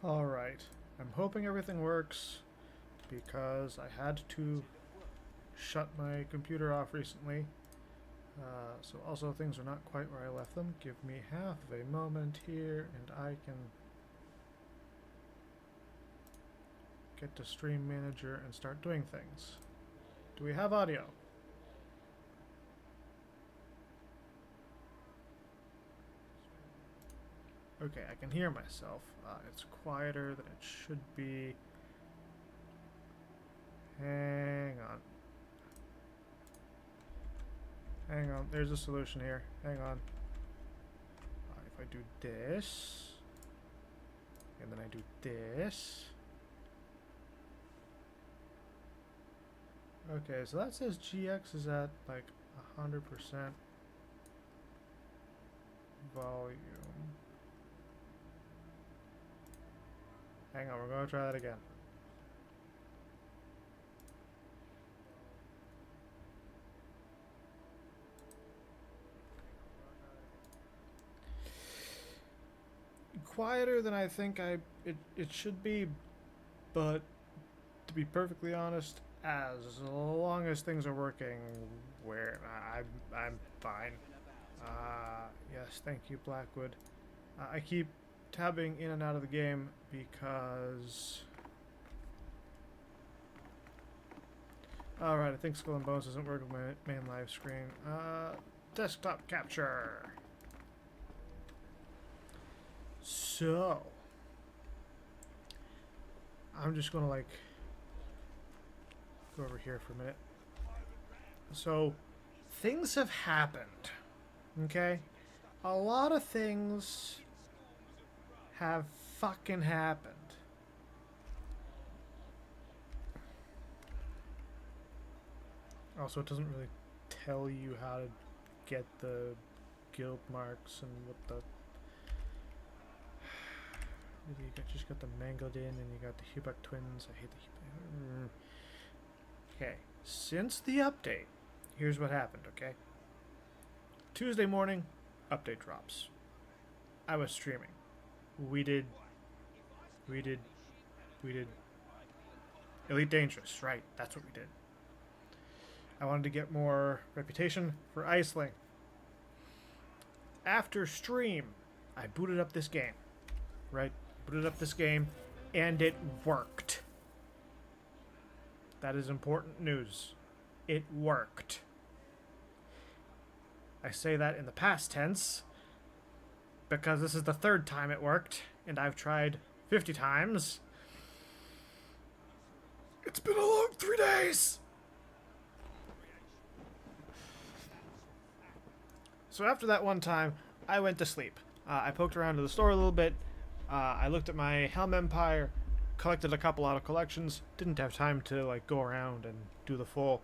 Alright, I'm hoping everything works because I had to shut my computer off recently. So also things are not quite where I left them. Give me half of a moment here and I can get to Stream Manager and start doing things. Do we have audio? Okay, I can hear myself. It's quieter than it should be. Hang on. Hang on. There's a solution here. Hang on. If I do this, and then I do this. Okay, so that says GX is at like 100% volume. Hang on, we're going to try that again. Quieter than I think it should be, but to be perfectly honest, as long as things are working, where I'm fine. Yes, thank you, Blackwood. I keep tabbing in and out of the game because. Alright, I think Skull and Bones doesn't work with my main live screen. Desktop capture. So, I'm just gonna like go over here for a minute. So, things have happened. Okay? A lot of things have fucking happened. Also, it doesn't really tell you how to get the guild marks and what the. You just got the Mangodin and you got the Hubak twins. I hate the Hubak. Okay, since the update, here's what happened, okay? Tuesday morning, update drops. I was streaming. We did Elite Dangerous, right? That's what we did. I wanted to get more reputation for Iceling. After stream, I booted up this game, right? Booted up this game, and it worked. That is important news. It worked. I say that in the past tense because this is the third time it worked, and I've tried 50 times. It's been a long 3 days! So after that one time, I went to sleep. I poked around to the store a little bit. I looked at my Helm Empire, collected a couple out of collections. Didn't have time to like go around and do the full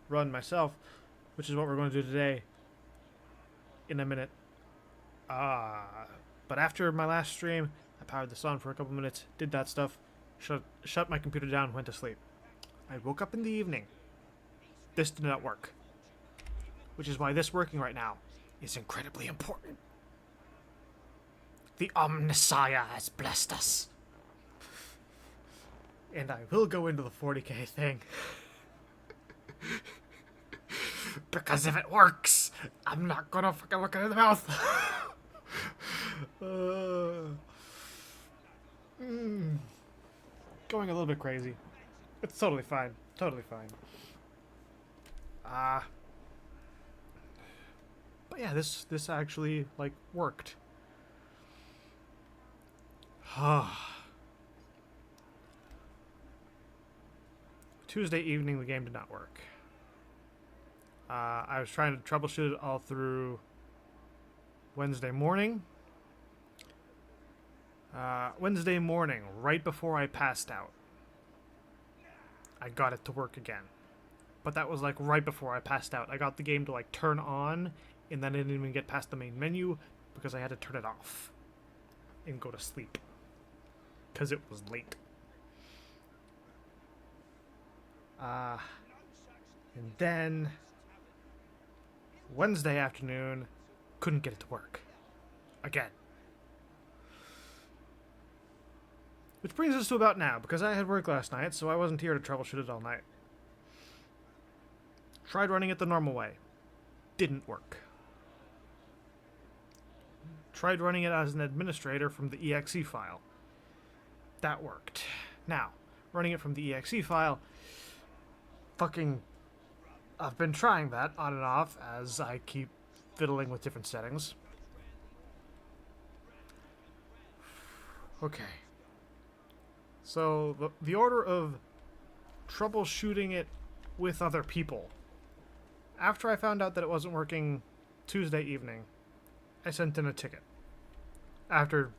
run myself, which is what we're going to do today. In a minute. But after my last stream, I powered this on for a couple minutes, did that stuff, shut my computer down, went to sleep. I woke up in the evening. This did not work. Which is why this working right now is incredibly important. The Omnissiah has blessed us. And I will go into the 40k thing. Because if it works, I'm not gonna fucking look it in the mouth. Going a little bit crazy. It's totally fine. Totally fine. But yeah, this actually like worked. Tuesday evening, the game did not work. I was trying to troubleshoot it all through Wednesday morning. Wednesday morning, right before I passed out, I got it to work again. But that was like right before I passed out. I got the game to like turn on, and then I didn't even get past the main menu because I had to turn it off and go to sleep because it was late. And then Wednesday afternoon, couldn't get it to work again. Which brings us to about now, because I had work last night, so I wasn't here to troubleshoot it all night. Tried running it the normal way. Didn't work. Tried running it as an administrator from the exe file. That worked. Now, running it from the exe file, I've been trying that on and off as I keep fiddling with different settings. Okay. So, the order of troubleshooting it with other people. After I found out that it wasn't working Tuesday evening, I sent in a ticket. After,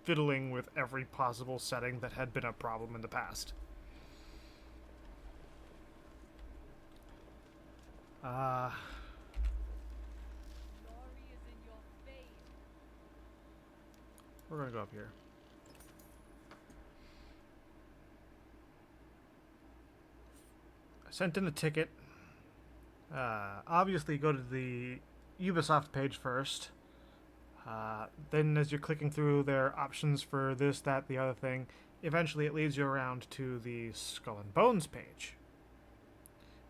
fiddling with every possible setting that had been a problem in the past. We're gonna go up here. I sent in a ticket. Obviously, go to the Ubisoft page first. Then, as you're clicking through their options for this, that, the other thing, eventually it leads you around to the Skull and Bones page.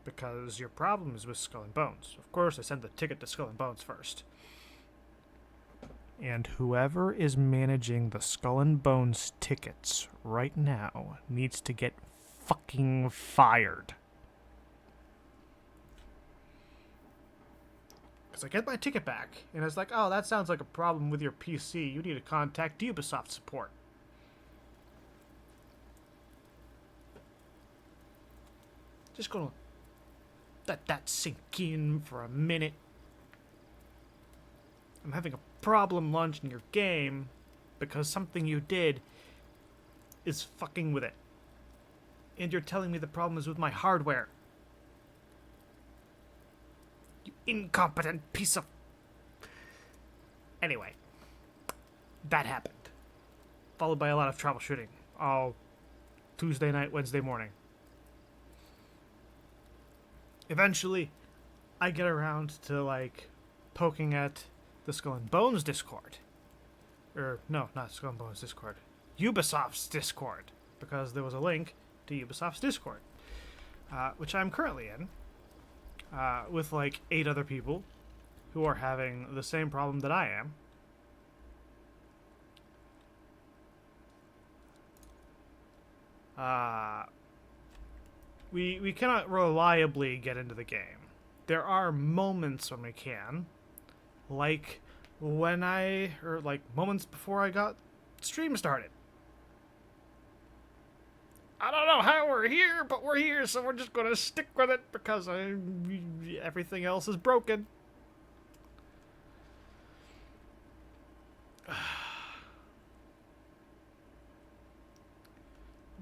Because your problem is with Skull and Bones. Of course, I sent the ticket to Skull and Bones first. And whoever is managing the Skull and Bones tickets right now needs to get fucking fired. Because I get my ticket back, and it's like, oh, that sounds like a problem with your PC. You need to contact Ubisoft support. Just gonna let that sink in for a minute. I'm having a problem launching your game because something you did is fucking with it. And you're telling me the problem is with my hardware. You incompetent piece of... Anyway, that happened. Followed by a lot of troubleshooting. All Tuesday night, Wednesday morning. Eventually, I get around to, poking at the Skull and Bones Discord. No, not Skull and Bones Discord. Ubisoft's Discord. Because there was a link to Ubisoft's Discord. Which I'm currently in. With 8 other people who are having the same problem that I am. We cannot reliably get into the game. There are moments when we can, moments before I got stream started. I don't know how we're here, but we're here, so we're just gonna stick with it because everything else is broken. I'm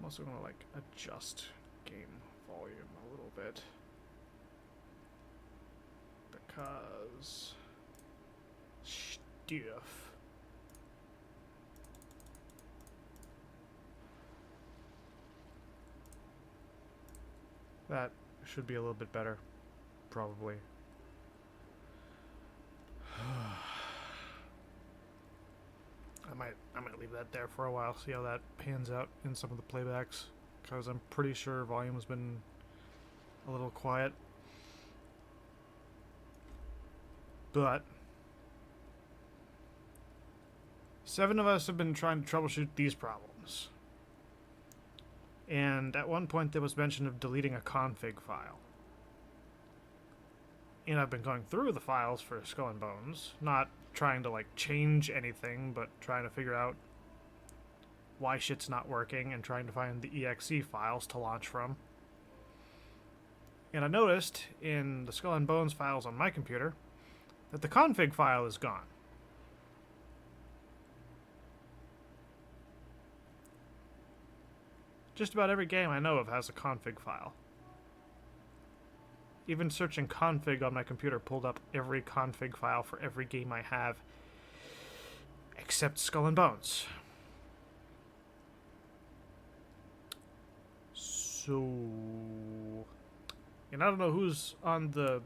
also gonna adjust game volume a little bit because stuff. That should be a little bit better, probably. I might leave that there for a while, see how that pans out in some of the playbacks, because I'm pretty sure volume has been a little quiet. But 7 of us have been trying to troubleshoot these problems. And at one point there was mention of deleting a config file. And I've been going through the files for Skull and Bones, not trying to change anything, but trying to figure out why shit's not working and trying to find the exe files to launch from. And I noticed in the Skull and Bones files on my computer that the config file is gone. Just about every game I know of has a config file. Even searching config on my computer pulled up every config file for every game I have, except Skull and Bones. So... And I don't know who's on the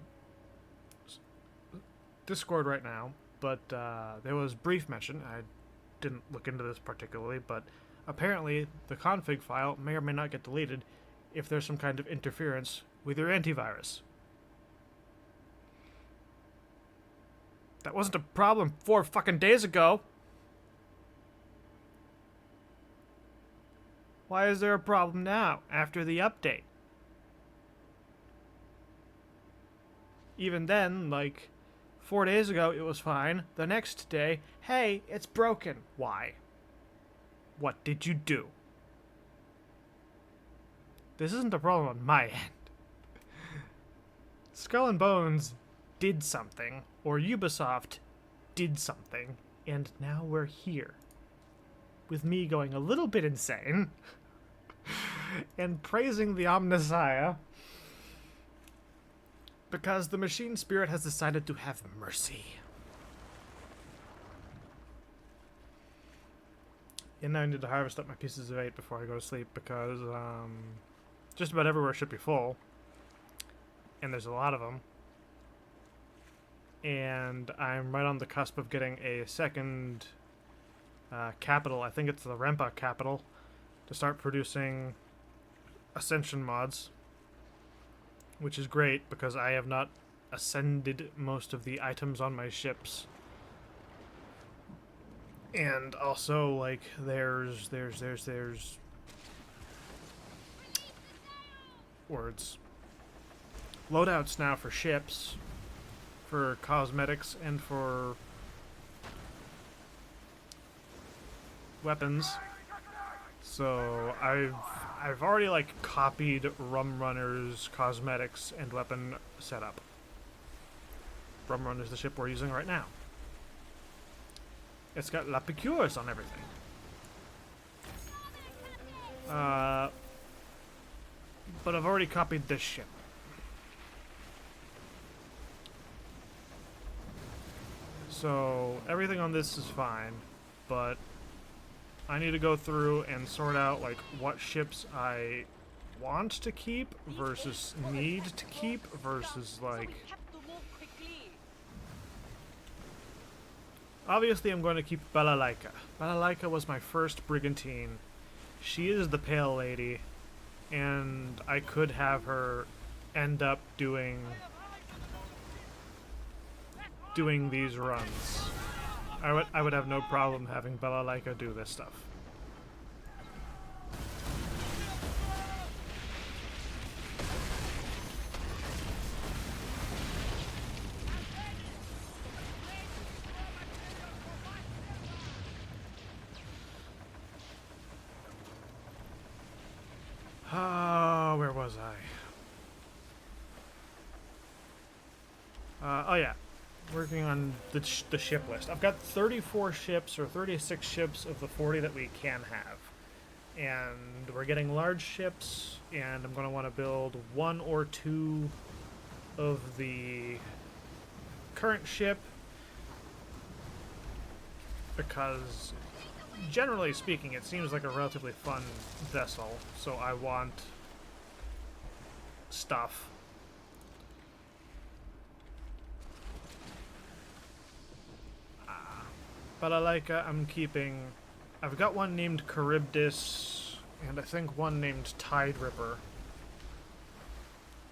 Discord right now, but there was brief mention, I didn't look into this particularly, but apparently the config file may or may not get deleted if there's some kind of interference with your antivirus. That wasn't a problem 4 fucking days ago. Why is there a problem now, after the update? Even then, like, 4 days ago it was fine. The next day, hey, it's broken. Why? What did you do? This isn't a problem on my end. Skull and Bones did something, or Ubisoft did something, and now we're here. With me going a little bit insane and praising the Omnissiah because the machine spirit has decided to have mercy. And now I need to harvest up my pieces of 8 before I go to sleep because just about everywhere should be full. And there's a lot of them. And I'm right on the cusp of getting a second capital. I think it's the Rempa capital to start producing Ascension mods. Which is great because I have not ascended most of the items on my ships. And also, like, there's words. Loadouts now for ships, for cosmetics, and for weapons. So I've already, like, copied Rum Runner's cosmetics and weapon setup. Rum Runner's the ship we're using right now. It's got La Piqûres on everything. But I've already copied this ship. So everything on this is fine, but I need to go through and sort out, like, what ships I want to keep versus need to keep versus, like... Obviously, I'm going to keep Balalaika. Balalaika was my first brigantine. She is the Pale Lady, and I could have her end up doing these runs. I would have no problem having Balalaika do this stuff. Where was I? Oh yeah. Working on the ship list. I've got 34 ships or 36 ships of the 40 that we can have. And we're getting large ships, and I'm going to want to build 1 or 2 of the current ship because, generally speaking, it seems like a relatively fun vessel, so I want stuff. Balalaika I'm keeping. I've got one named Charybdis, and I think one named Tide Ripper.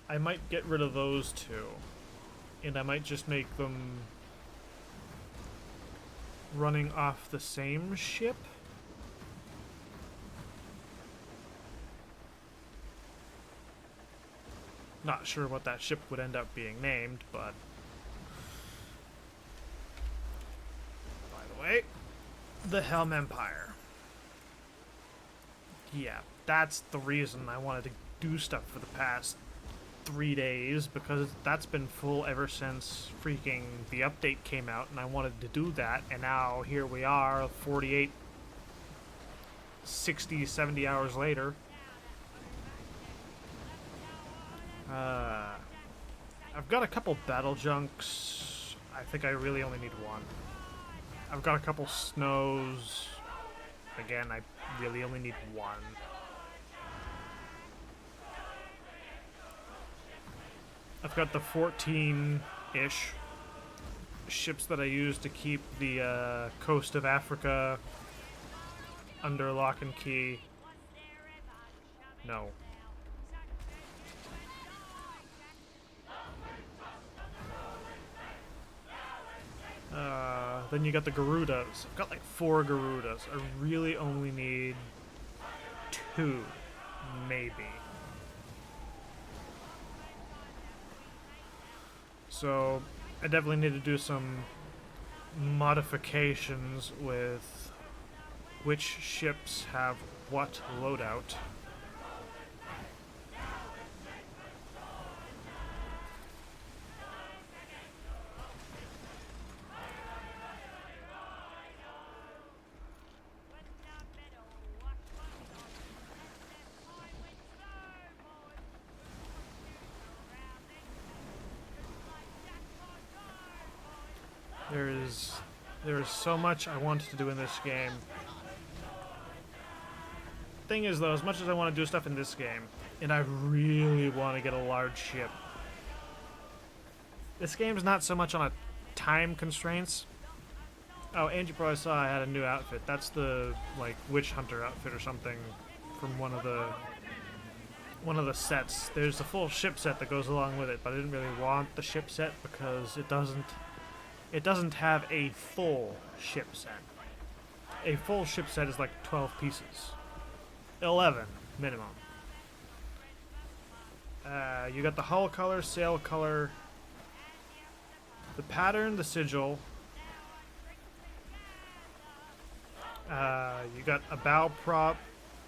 I might get rid of those two, and I might just make them running off the same ship. Not sure what that ship would end up being named, but... By the way, the Helm Empire. Yeah, that's the reason I wanted to do stuff for the past 3 days, because that's been full ever since freaking the update came out, and I wanted to do that, and now here we are, 48, 60, 70 hours later. I've got a couple battle junks. I think I really only need one. I've got a couple snows. Again, I really only need one. I've got the 14-ish ships that I use to keep the coast of Africa under lock and key. No. Then you got the Garudas. I've got like 4 Garudas. I really only need 2, maybe. So I definitely need to do some modifications with which ships have what loadout. There is so much I want to do in this game. Thing is, though, as much as I want to do stuff in this game, and I really want to get a large ship, this game's not so much on a time constraints. Oh, and you probably saw I had a new outfit. That's the like witch hunter outfit or something from one of the sets. There's a full ship set that goes along with it, but I didn't really want the ship set because it doesn't have a full ship set. A full ship set is like 12 pieces. 11 minimum. You got the hull color, sail color, the pattern, the sigil. You got a bow prop,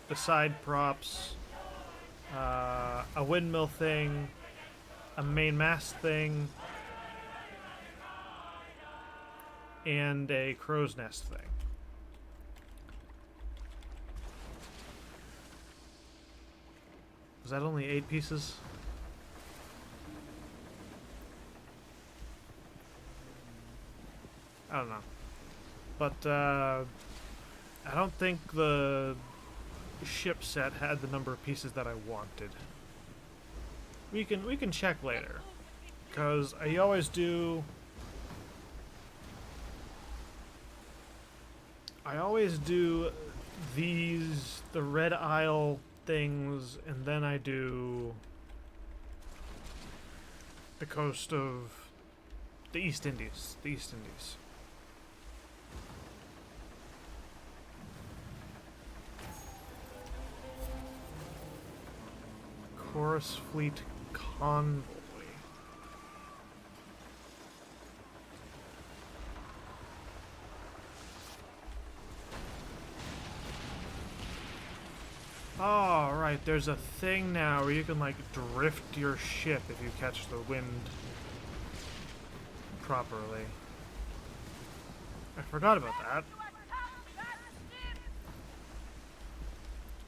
the side props, a windmill thing, a main mast thing, and a crow's nest thing. Was that only 8 pieces? I don't know. But, I don't think the ship set had the number of pieces that I wanted. We can check later. Because I always do... the Red Isle things, and then I do the coast of the East Indies. Chorus Fleet Convoy. Oh, right, there's a thing now where you can, like, drift your ship if you catch the wind properly. I forgot about that.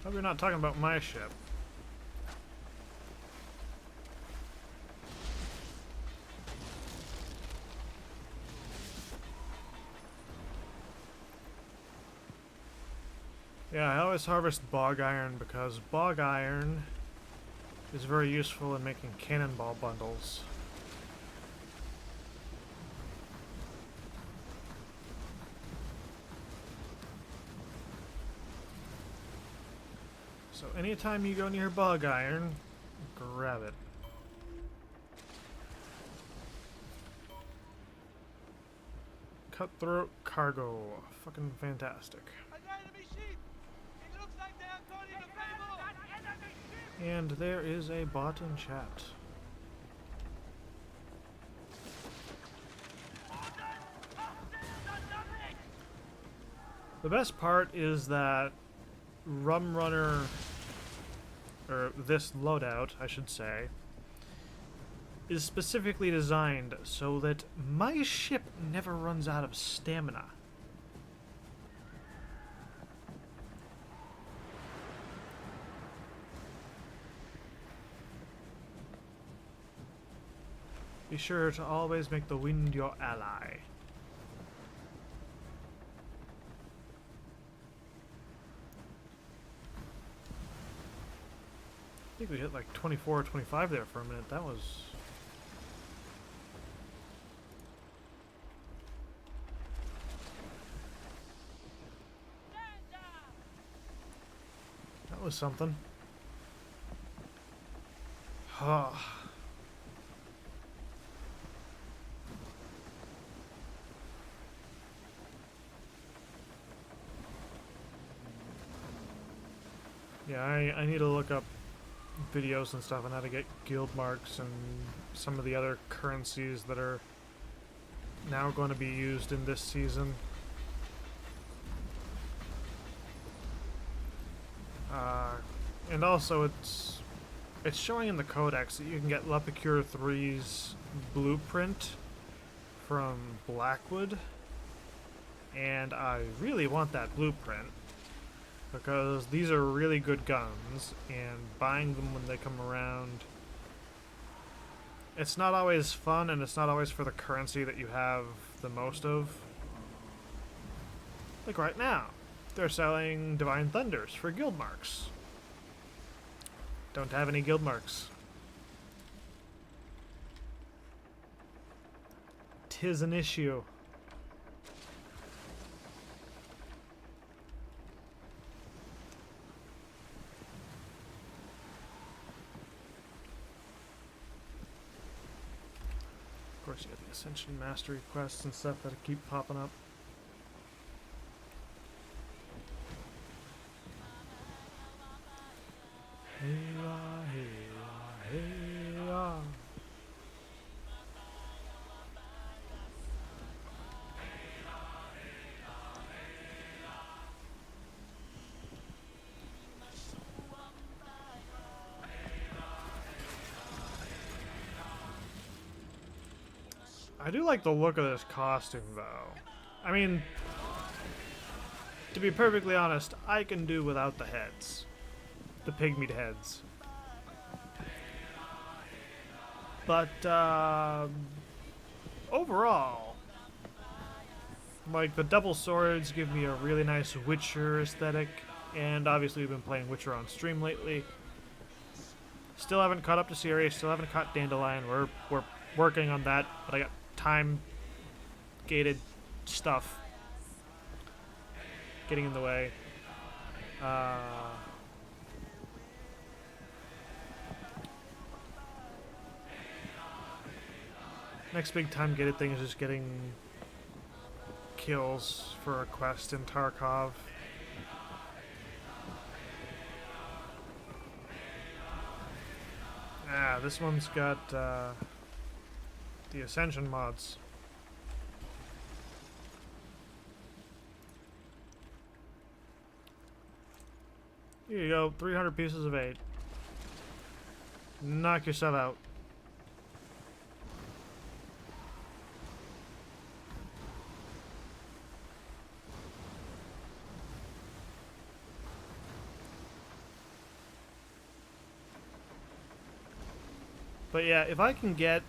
Hope you're not talking about my ship. Yeah, I always harvest bog iron because bog iron is very useful in making cannonball bundles. So anytime you go near bog iron, grab it. Cutthroat cargo. Fucking fantastic. And there is a bot in chat. The best part is that Rum Runner, or this loadout, I should say, is specifically designed so that my ship never runs out of stamina. Be sure to always make the wind your ally. I think we hit like 24 or 25 there for a minute. That was... That was something. Oh. Yeah, I need to look up videos and stuff on how to get guild marks and some of the other currencies that are now going to be used in this season. And also it's showing in the codex that you can get Lepicure 3's blueprint from Blackwood, and I really want that blueprint because these are really good guns, and buying them when they come around, it's not always fun, and it's not always for the currency that you have the most of. Like right now, they're selling Divine Thunders for guild marks. Don't have any guild marks. 'Tis an issue. Of course, you got the Ascension Mastery quests and stuff that keep popping up. Hey-ya, hey-ya, hey-ya. I do like the look of this costume, though. I mean, to be perfectly honest, I can do without the heads. The pygmy heads. But, overall, like, the double swords give me a really nice Witcher aesthetic, and obviously we've been playing Witcher on stream lately. Still haven't caught up to Ciri, still haven't caught Dandelion. We're working on that, but I got time-gated stuff getting in the way. Next big time-gated thing is just getting kills for a quest in Tarkov. This one's got the Ascension mods. Here you go, 300 pieces of 8. Knock yourself out. But yeah, if I can get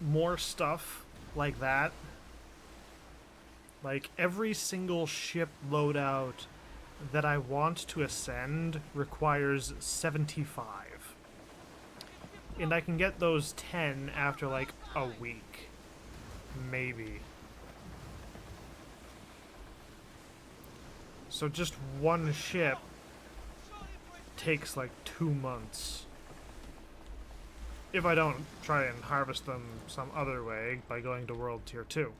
more stuff like that, like every single ship loadout that I want to ascend requires 75. And I can get those 10 after like a week. Maybe. So just one ship takes like 2 months. If I don't try and harvest them some other way by going to World Tier 2.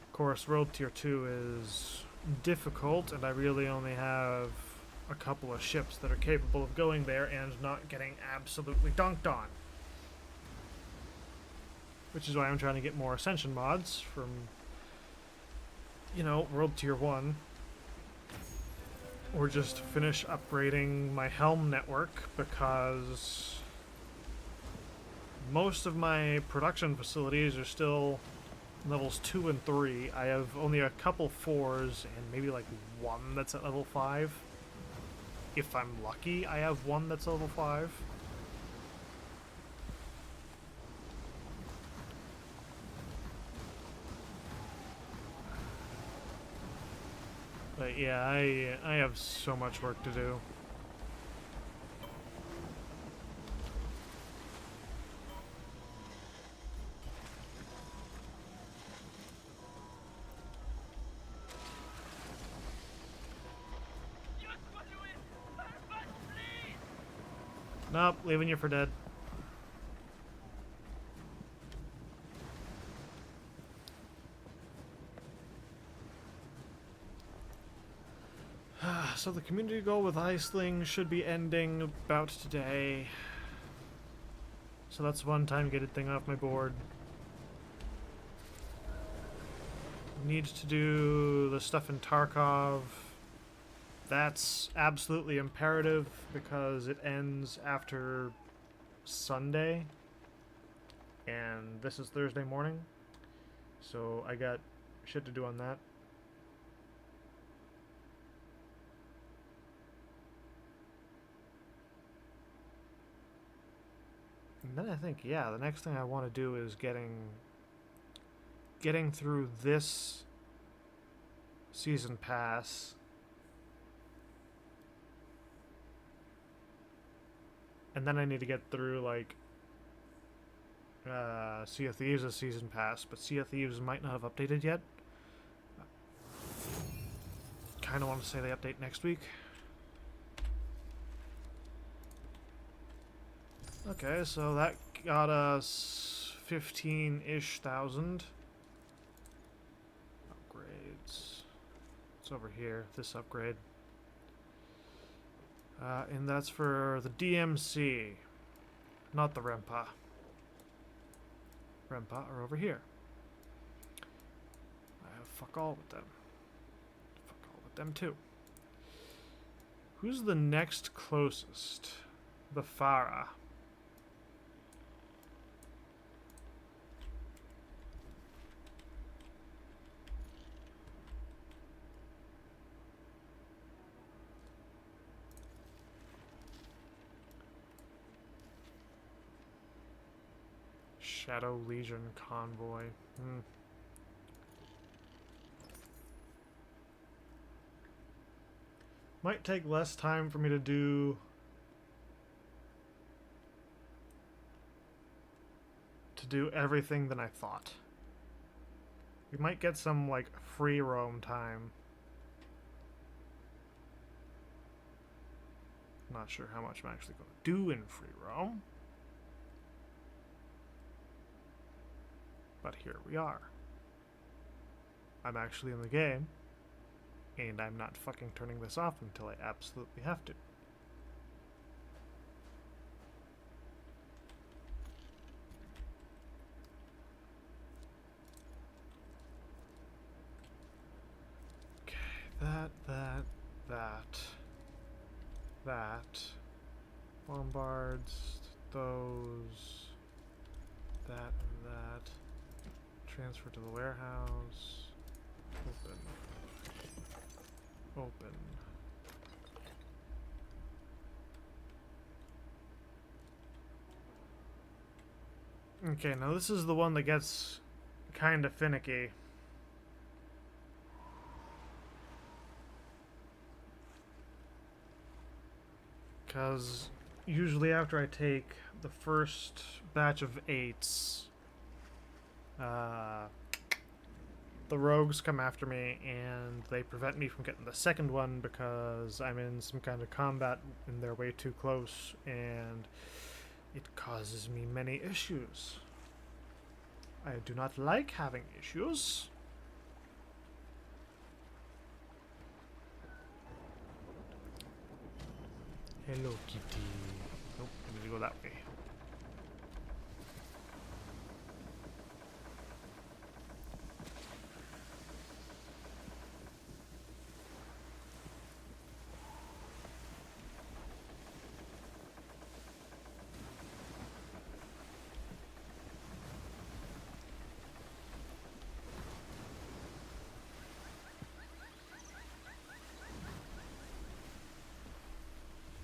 Of course, World Tier 2 is difficult, and I really only have a couple of ships that are capable of going there and not getting absolutely dunked on. Which is why I'm trying to get more Ascension mods from, you know, World Tier 1. Or just finish upgrading my Helm network, because most of my production facilities are still levels 2 and 3. I have only a couple 4s and maybe like one that's at level 5. If I'm lucky, I have one that's level 5. But yeah, I have so much work to do. Nope, leaving you for dead. So the community goal with Iceling should be ending about today. So that's one time getting thing off my board. Need to do the stuff in Tarkov. That's absolutely imperative because it ends after Sunday. And this is Thursday morning. So I got shit to do on that. And then I think, yeah, the next thing I want to do is getting through this season pass. And then I need to get through, like, Sea of Thieves' season pass, but Sea of Thieves might not have updated yet. Kind of want to say they update next week. Okay, so that got us 15-ish thousand. Upgrades. It's over here, this upgrade. And that's for the DMC, not the Rempa. Rempa are over here. I have fuck all with them. Fuck all with them too. Who's the next closest? The Farah. Shadow Legion Convoy. Might take less time for me to do everything than I thought. We might get some like free roam time. Not sure how much I'm actually going to do in free roam. But here we are. I'm actually in the game, and I'm not fucking turning this off until I absolutely have to. Okay, that. Bombards, those, that and that. Transfer to the warehouse. Open. Okay, now this is the one that gets kind of finicky. Because usually after I take the first batch of 8s, the rogues come after me and they prevent me from getting the second one because I'm in some kind of combat and they're way too close, and it causes me many issues. I do not like having issues. Hello, Kitty. Nope, I need to go that way.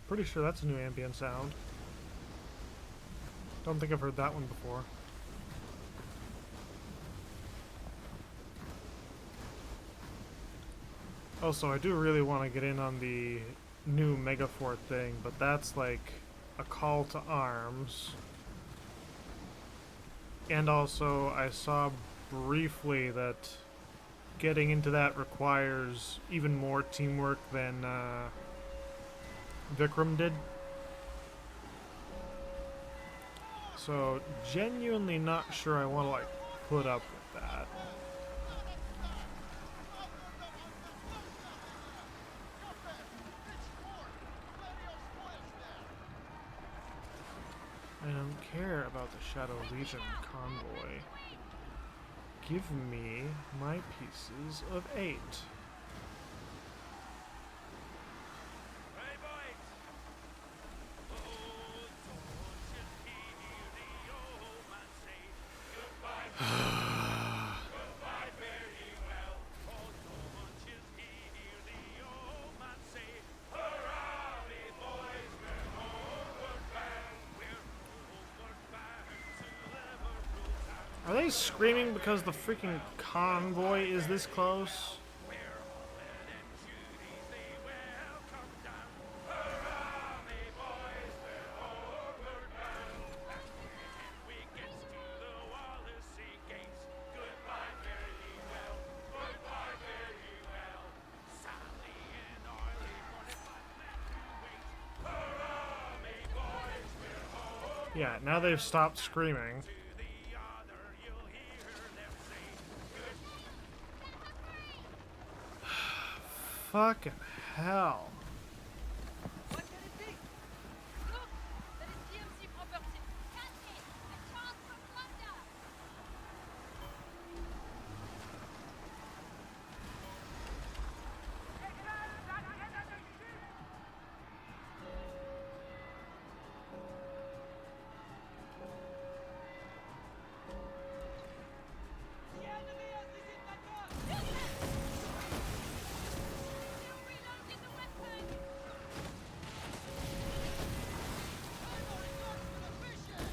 Pretty sure that's a new ambient sound. Don't think I've heard that one before. Also, I do really want to get in on the new Megafort thing, but that's like a call to arms. And also, I saw briefly that getting into that requires even more teamwork than Vikram did. So, genuinely not sure I want to, like, put up with that. I don't care about the Shadow Legion convoy. Give me my pieces of 8. Are they screaming because the freaking convoy is this close? Yeah, now they've stopped screaming. Fucking hell. What can it be? Look! That is DMC property. Catch it! A chance for plunder! The enemy has this in my gun! Reloading the weapon! I'm on guard for the mission!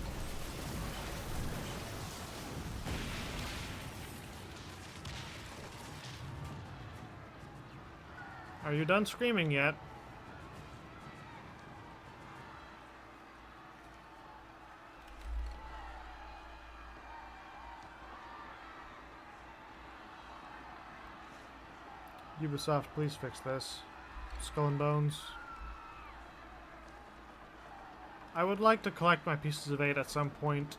Are you done screaming yet? Ubisoft, please fix this. Skull and Bones. I would like to collect my pieces of 8 at some point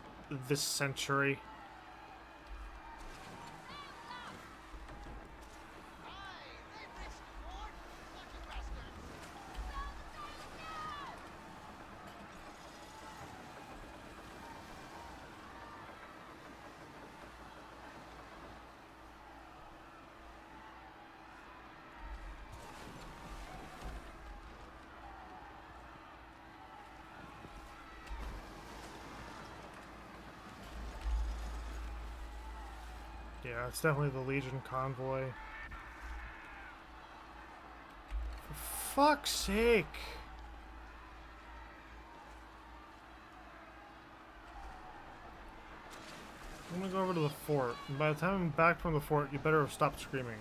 this century. Yeah, it's definitely the Legion convoy. For fuck's sake! I'm gonna go over to the fort, and by the time I'm back from the fort, you better have stopped screaming.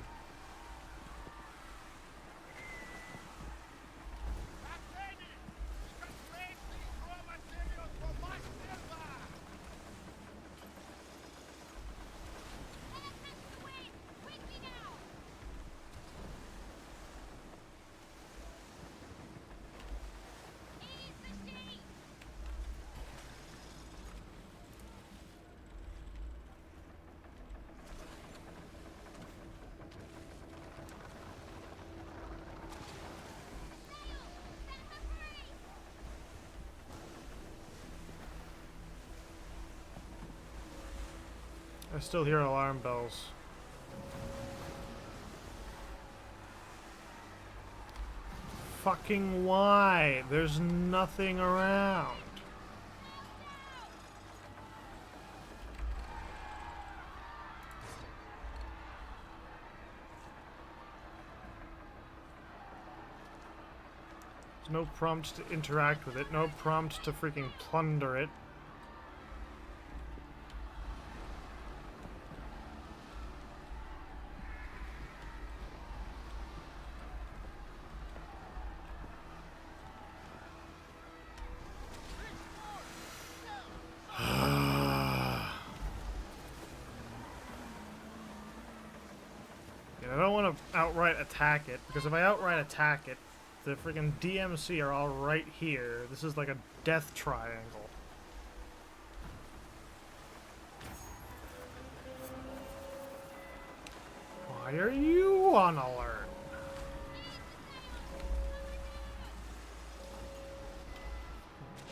I still hear alarm bells. Fucking why? There's nothing around. There's no prompt to interact with it, no prompt to freaking plunder it. I don't want to outright attack it, because if I outright attack it, the freaking DMC are all right here. This is like a death triangle. Why are you on alert?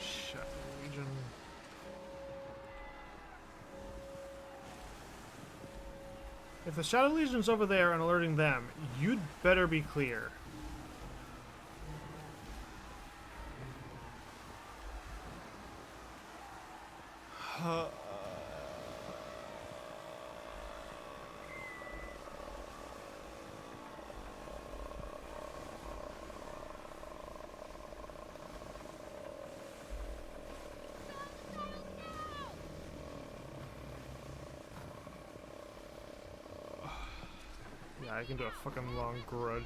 Shadow Legion. If the Shadow Legion's over there and alerting them, you'd better be clear. Yeah, I can do a fucking long grudge.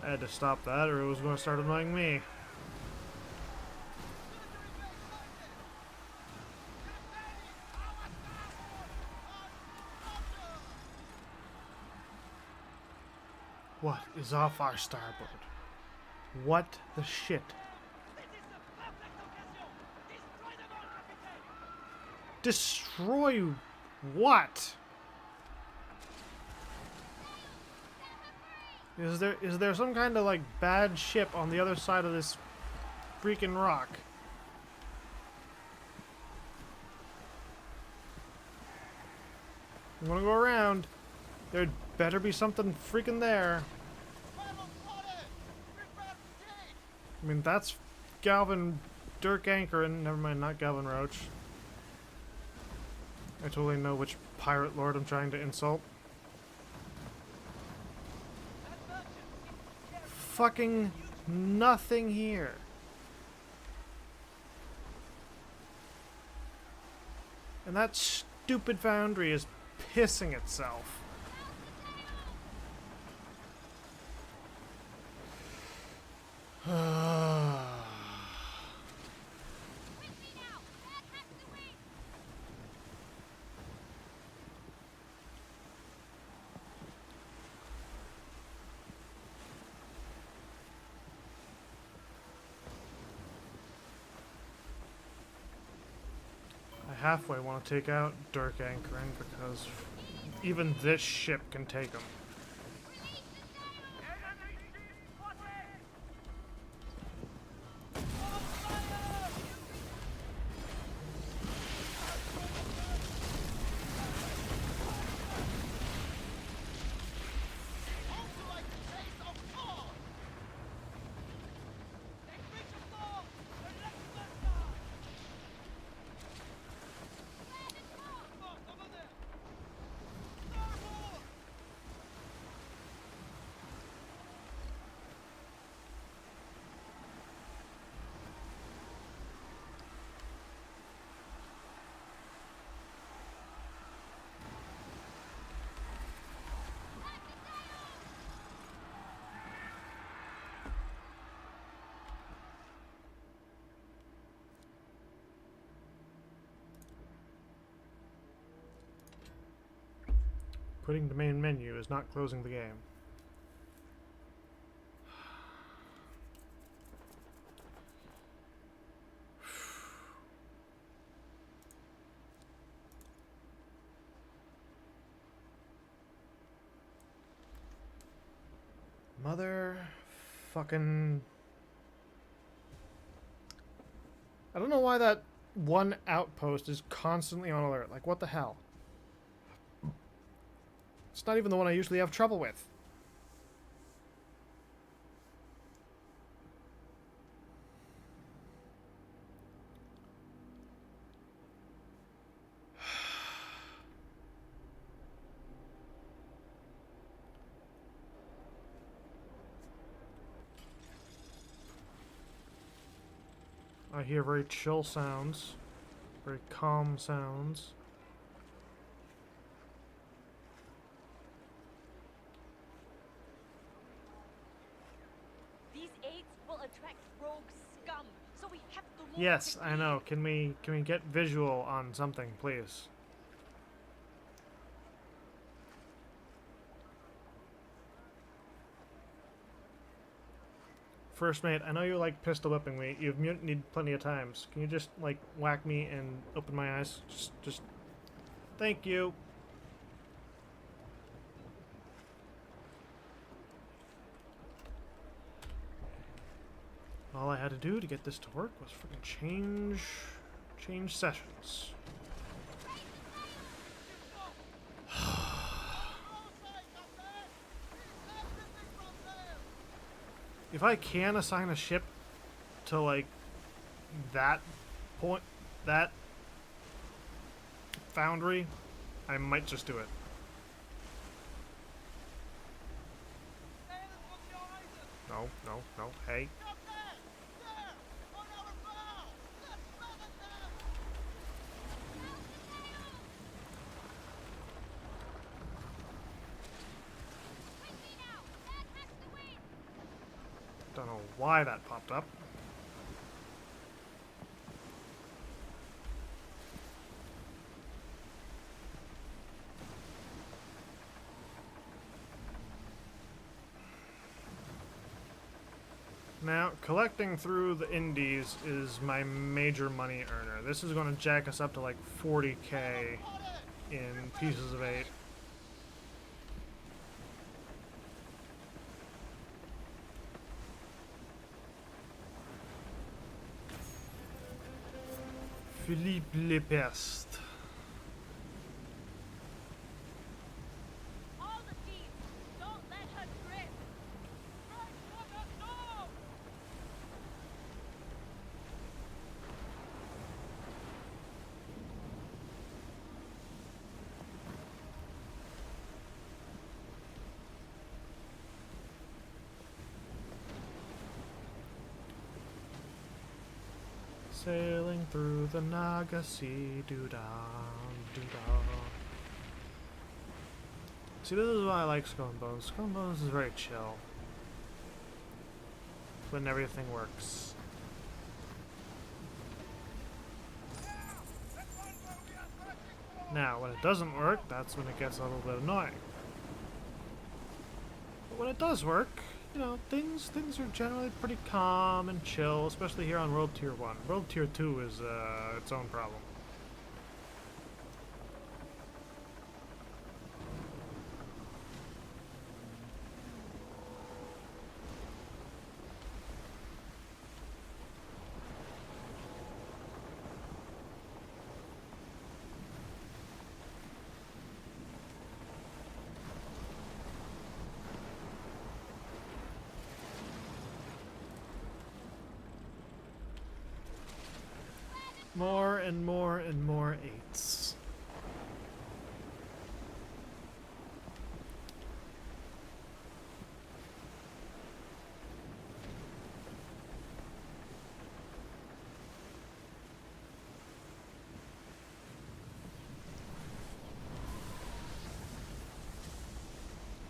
I had to stop that or it was going to start annoying me. What is off our starboard? What the shit? Destroy what? Is there some kind of like bad ship on the other side of this freaking rock? I'm gonna go around. There'd better be something freaking there. I mean, that's Galvin Dirk Anchorin. Never mind, not Galvin Roach. I totally know which pirate lord I'm trying to insult. Fucking nothing here. And that stupid foundry is pissing itself. I halfway want to take out Dirk Anchorin because even this ship can take him. Quitting the main menu is not closing the game. Mother fucking... I don't know why that one outpost is constantly on alert. Like, what the hell? It's not even the one I usually have trouble with. I hear very chill sounds. Very calm sounds. Yes, I know. Can we get visual on something, please? First mate, I know you like pistol whipping me. You've mutinied plenty of times. Can you just like whack me and open my eyes? Just Thank you. All I had to do to get this to work was freaking change sessions. If I can assign a ship to like that that foundry, I might just do it. No, no, no. Hey. Don't know why that popped up. Now, collecting through the indies is my major money earner. This is going to jack us up to like 40k in pieces of 8. Philippe Lepeste. All the teams, don't let her trip. Right for the storm. Sailing through the Naga Sea, doo-dah, doo-dah. See, this is why I like Skull and Bones. Skull and Bones is very chill. When everything works. Now, when it doesn't work, that's when it gets a little bit annoying. But when it does work, you know, things are generally pretty calm and chill, especially here on World Tier 1. World Tier 2 is its own problem. More and more and more 8s.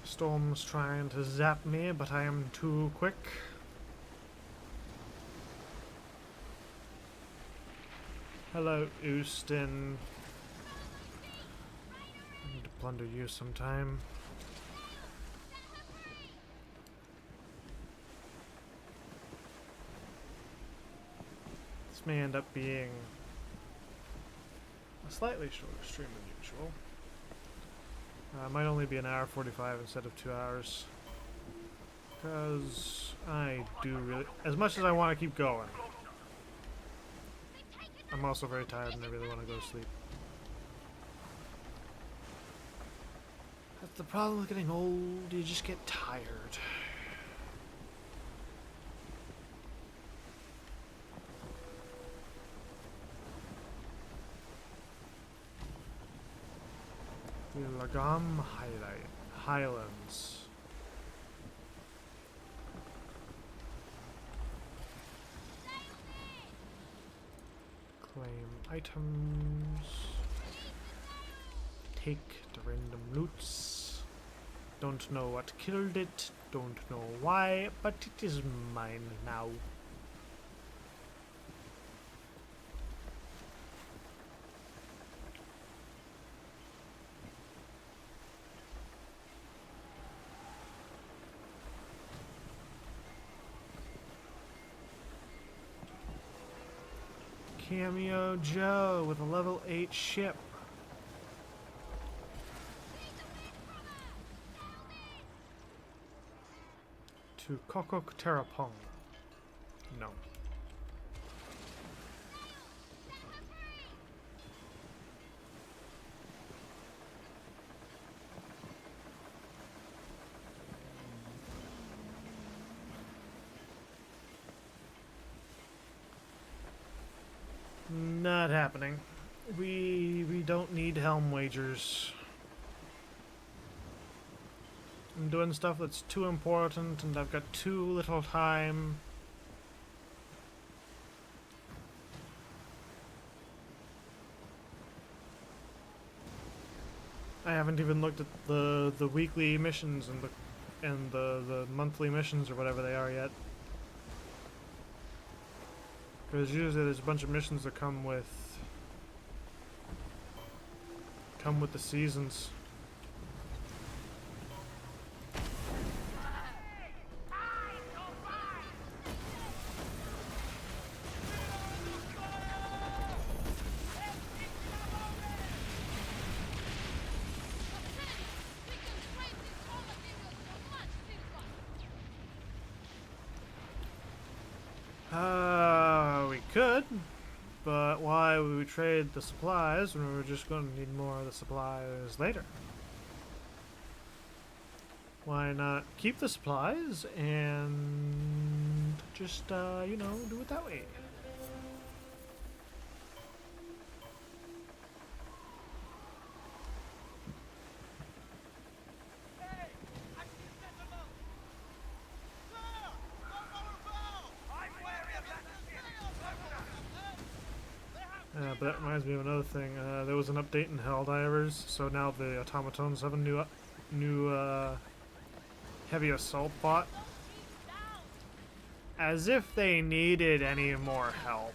Storm's trying to zap me, but I am too quick. Hello, Houston. I need to plunder you sometime. This may end up being a slightly shorter stream than usual. It might only be an hour 45 instead of 2 hours. Because I do really... As much as I want to keep going, I'm also very tired and I really want to go to sleep. That's the problem with getting old, you just get tired. The Lagom Highlands. Claim items. Take the random loots. Don't know what killed it. Don't know why, but it is mine now. Cameo Joe with a level 8 ship. to Kokok Terrapong. No. Not happening. We don't need helm wagers. I'm doing stuff that's too important and I've got too little time. I haven't even looked at the weekly missions and the monthly missions or whatever they are yet. Because usually there's a bunch of missions that come with the seasons. We could, but why would we trade the supplies when we're just going to need more of the supplies later? Why not keep the supplies and just, you know, do it that way? But that reminds me of another thing. There was an update in Helldivers, so now the automatons have a new heavy assault bot. As if they needed any more help.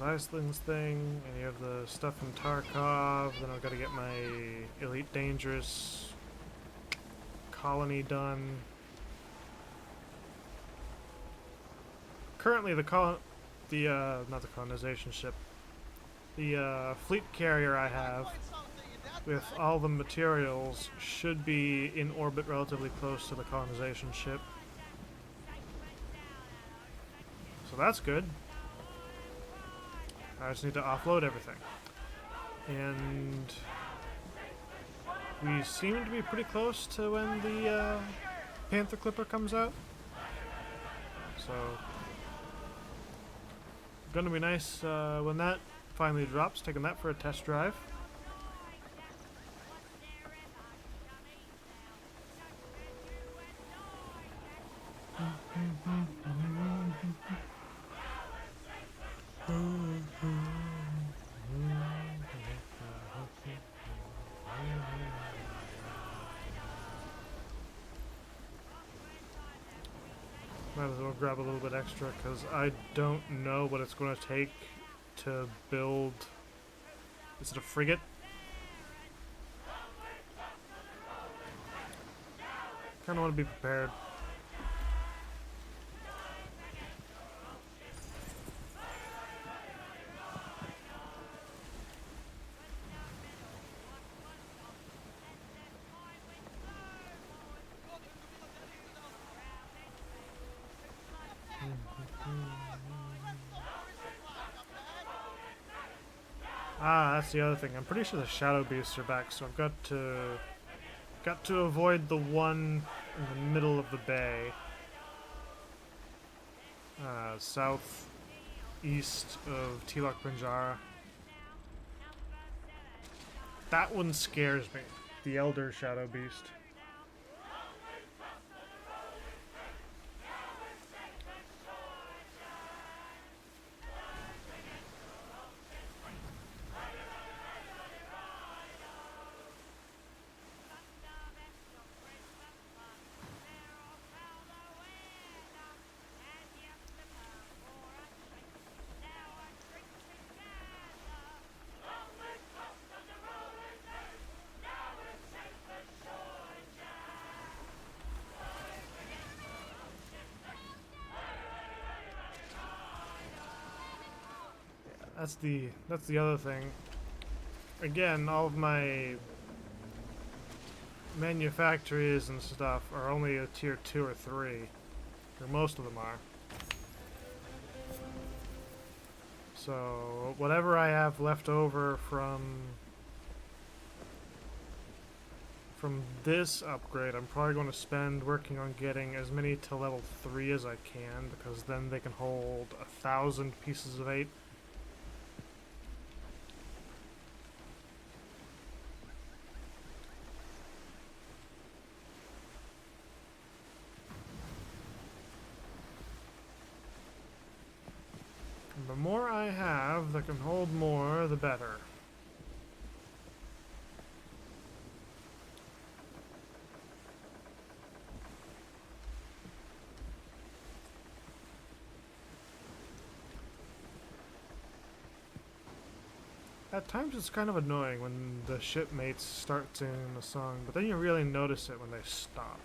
Iceling's thing, and you have the stuff from Tarkov, then I've got to get my Elite Dangerous colony done. Currently not the colonization ship, the fleet carrier I have with all the materials should be in orbit relatively close to the colonization ship. So that's good. I just need to offload everything. And we seem to be pretty close to when the Panther Clipper comes out. So, gonna be nice when that finally drops, taking that for a test drive. Might as well grab a little bit extra because I don't know what it's going to take to build. Is it a frigate? Kind of want to be prepared. That's the other thing. I'm pretty sure the Shadow Beasts are back, so I've got to avoid the one in the middle of the bay, southeast of Tilok Banjara. That one scares me. The Elder Shadow Beast. that's the other thing. Again, all of my manufactories and stuff are only a tier 2 or 3, or most of them are. So whatever I have left over from this upgrade, I'm probably going to spend working on getting as many to level 3 as I can, because then they can hold 1,000 pieces of 8. And the more I have that can hold more, the better. At times it's kind of annoying when the shipmates start singing the song, but then you really notice it when they stop.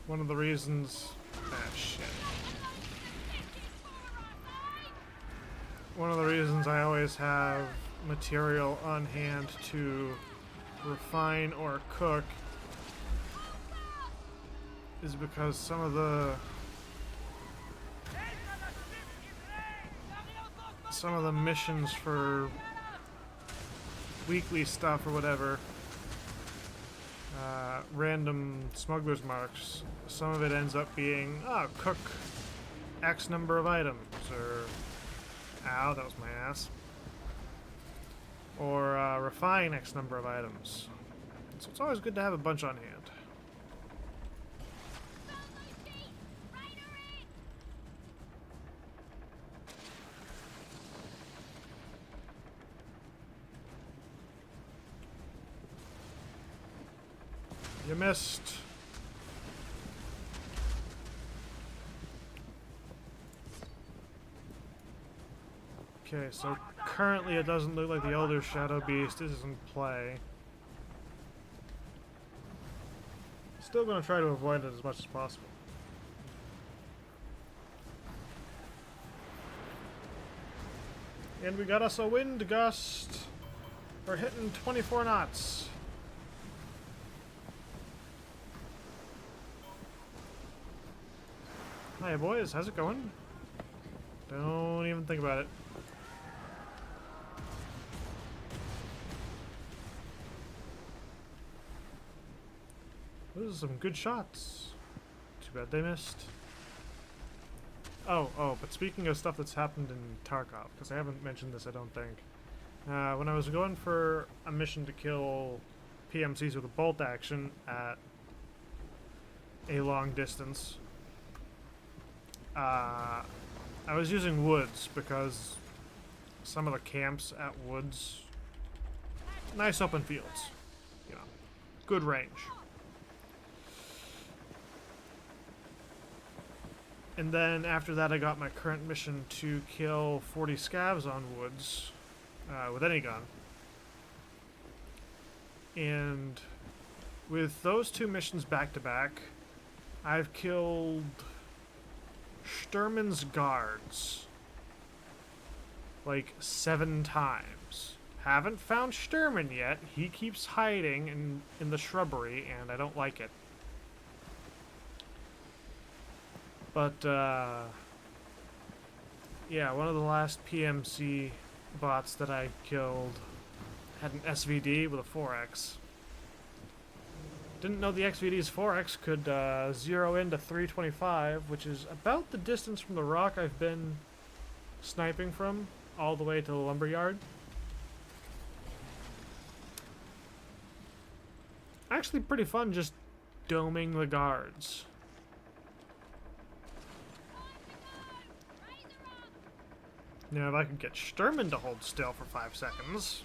One of the reasons... shit. One of the reasons I always have material on hand to refine or cook is because some of the missions for weekly stuff or whatever, random smuggler's marks, some of it ends up being, cook X number of items, or, ow, that was my ass, or refine X number of items. So it's always good to have a bunch on hand. You missed. Okay, so currently it doesn't look like the Elder Shadow Beast is in play. Still gonna try to avoid it as much as possible. And we got us a wind gust. We're hitting 24 knots. Hi boys, how's it going? Don't even think about it. Those are some good shots. Too bad they missed. Oh, but speaking of stuff that's happened in Tarkov, because I haven't mentioned this, I don't think. When I was going for a mission to kill PMCs with a bolt action at a long distance, I was using woods because some of the camps at woods, nice open fields, you know, good range. And then after that I got my current mission to kill 40 scavs on woods with any gun. And with those two missions back to back, I've killed Sturman's guards like 7 times. Haven't found Sturman yet. He keeps hiding in the shrubbery and I don't like it. But yeah, one of the last PMC bots that I killed had an SVD with a 4X. Didn't know the XVD's 4X could zero in to 325, which is about the distance from the rock I've been sniping from, all the way to the lumberyard. Actually pretty fun just doming the guards. Now, if I could get Sturman to hold still for 5 seconds.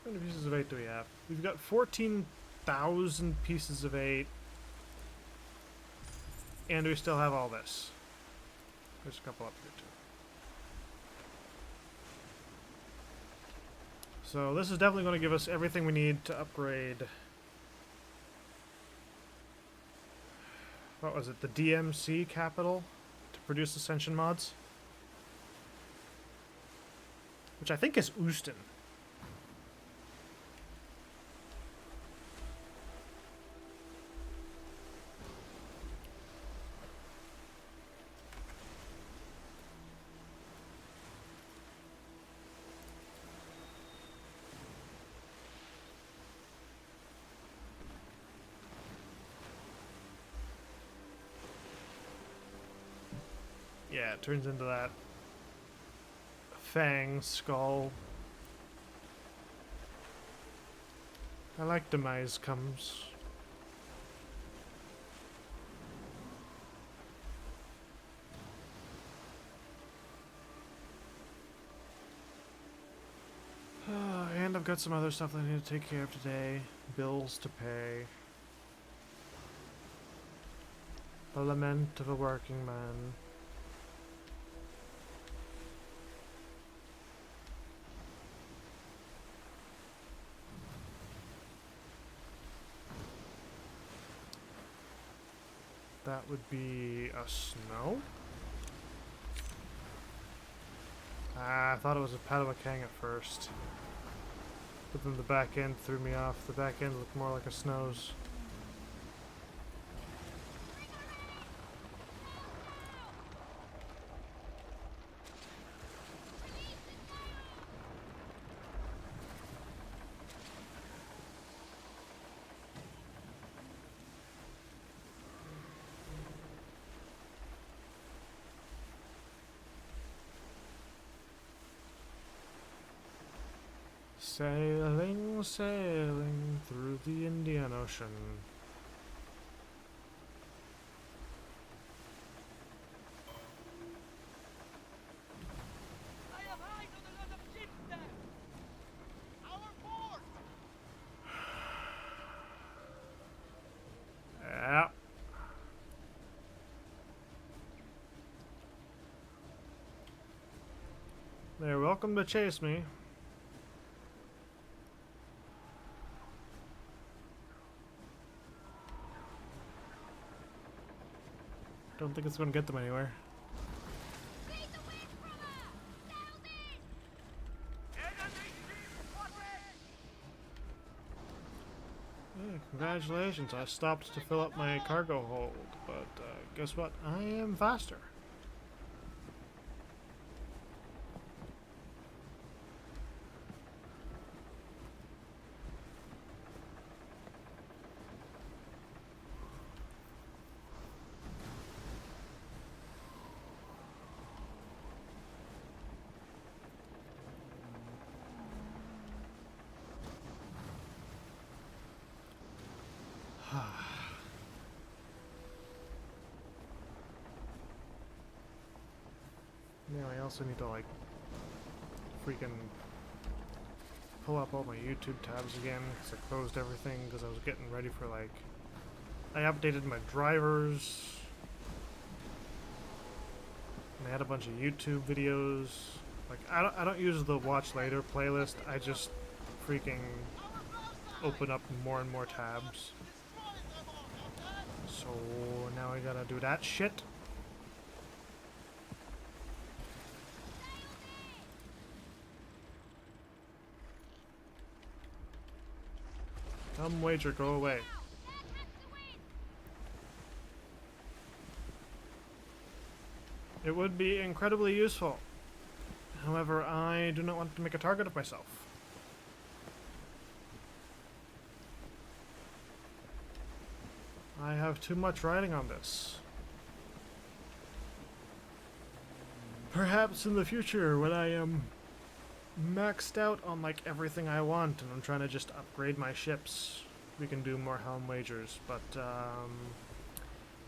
How many pieces of 8 do we have? We've got 14,000 pieces of 8. And we still have all this. There's a couple up here too. So this is definitely going to give us everything we need to upgrade. What was it? The DMC capital to produce Ascension mods? Which I think is Houston. Yeah, it turns into that fang skull. I like Demise comes. And I've got some other stuff that I need to take care of today. Bills to pay. The lament of a working man. That would be a snow? I thought it was a Padawakang at first. But then the back end threw me off. The back end looked more like a snow's. Sailing, sailing through the Indian Ocean. I have eyes on a lot of ships there. Our port. Yeah. They're welcome to chase me. Don't think it's going to get them anywhere. Seize the wind from her. Sails in. Hey, congratulations, I stopped to fill up my cargo hold, but guess what? I am faster. Now I also need to like freaking pull up all my YouTube tabs again because I closed everything because I was getting ready for like I updated my drivers and I had a bunch of YouTube videos. Like I don't use the watch later playlist. I just freaking open up more and more tabs. So now I gotta do that shit. Come wager, go away. It would be incredibly useful. However, I do not want to make a target of myself. I have too much riding on this. Perhaps in the future, when I am maxed out on like everything I want, and I'm trying to just upgrade my ships. We can do more helm wagers, but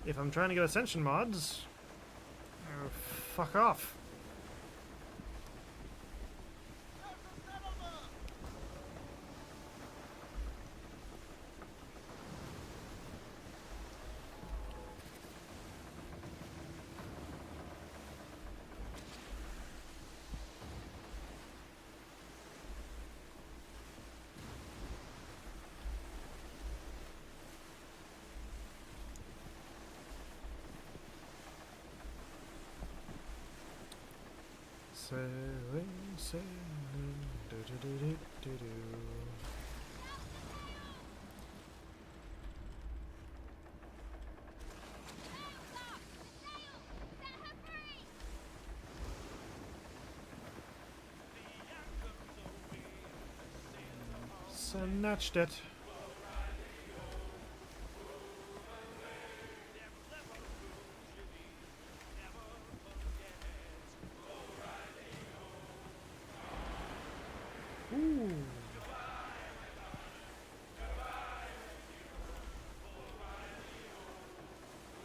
if I'm trying to get Ascension mods, fuck off. Sailing, sailing, do do do do do do. Snatched it. Ooh.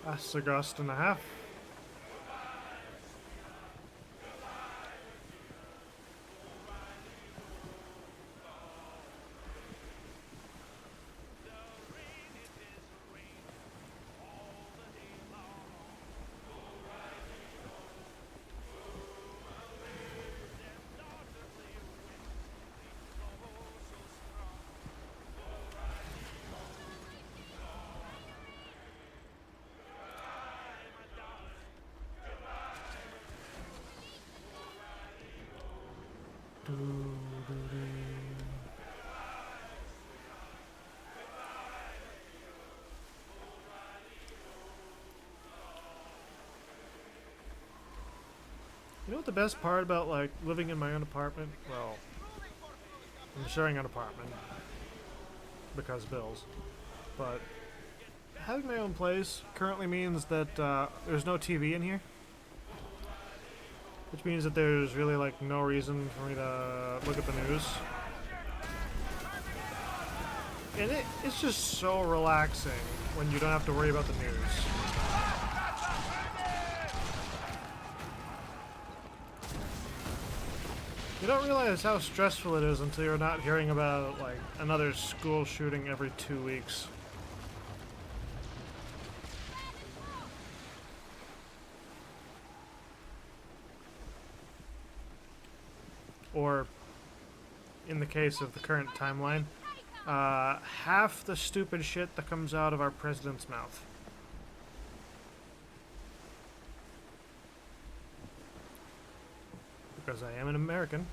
That's a gust and a half. You know what the best part about like living in my own apartment? Well, I'm sharing an apartment because bills, but having my own place currently means that there's no TV in here, which means that there's really like no reason for me to look at the news. And it's just so relaxing when you don't have to worry about the news. You don't realize how stressful it is until you're not hearing about like another school shooting every 2 weeks. Or, in the case of the current timeline, half the stupid shit that comes out of our president's mouth. Because I am an American.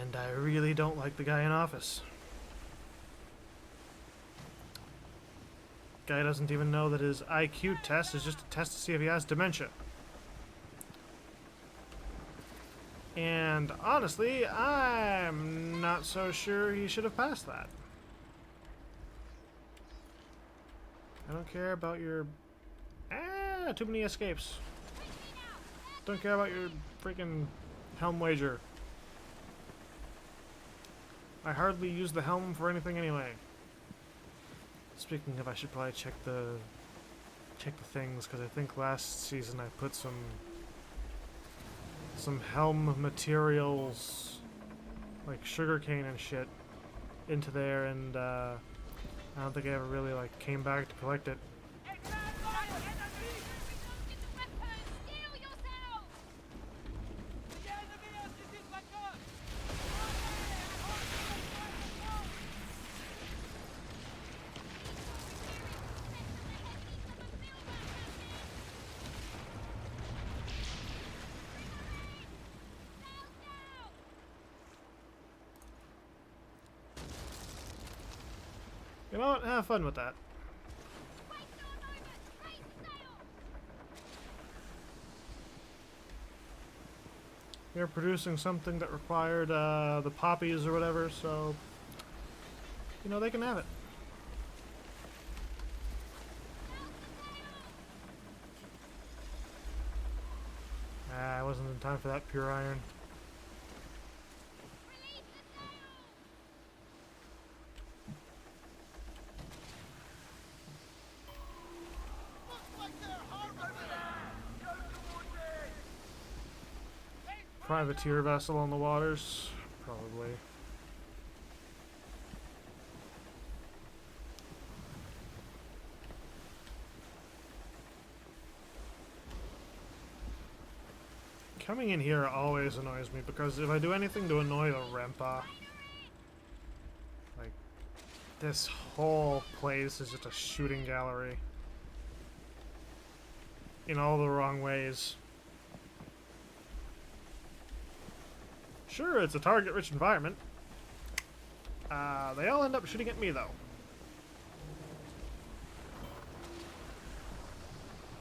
And I really don't like the guy in office. Guy doesn't even know that his IQ test is just a test to see if he has dementia. And honestly, I'm not so sure he should have passed that. I don't care about your... too many escapes. Don't care about your freaking helm wager. I hardly use the helm for anything anyway. Speaking of, I should probably check the things, because I think last season I put some helm materials, like sugarcane and shit, into there, and I don't think I ever really like came back to collect it. You know what? Have fun with that. We were producing something that required the poppies or whatever, so you know they can have it. I wasn't in time for that pure iron. privateer vessel on the waters? Probably. Coming in here always annoys me because if I do anything to annoy the Rempa, like, this whole place is just a shooting gallery. In all the wrong ways. Sure, it's a target-rich environment. They all end up shooting at me, though.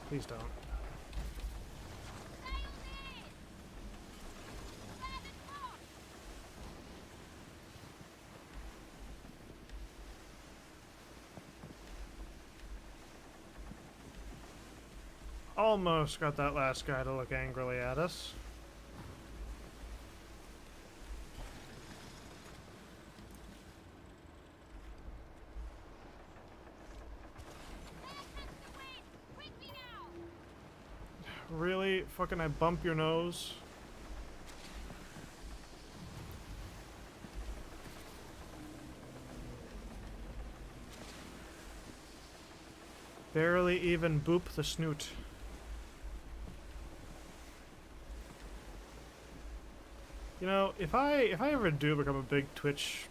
Please don't. Almost got that last guy to look angrily at us. Really? Fucking I bump your nose? Barely even boop the snoot. You know, if I ever do become a big Twitch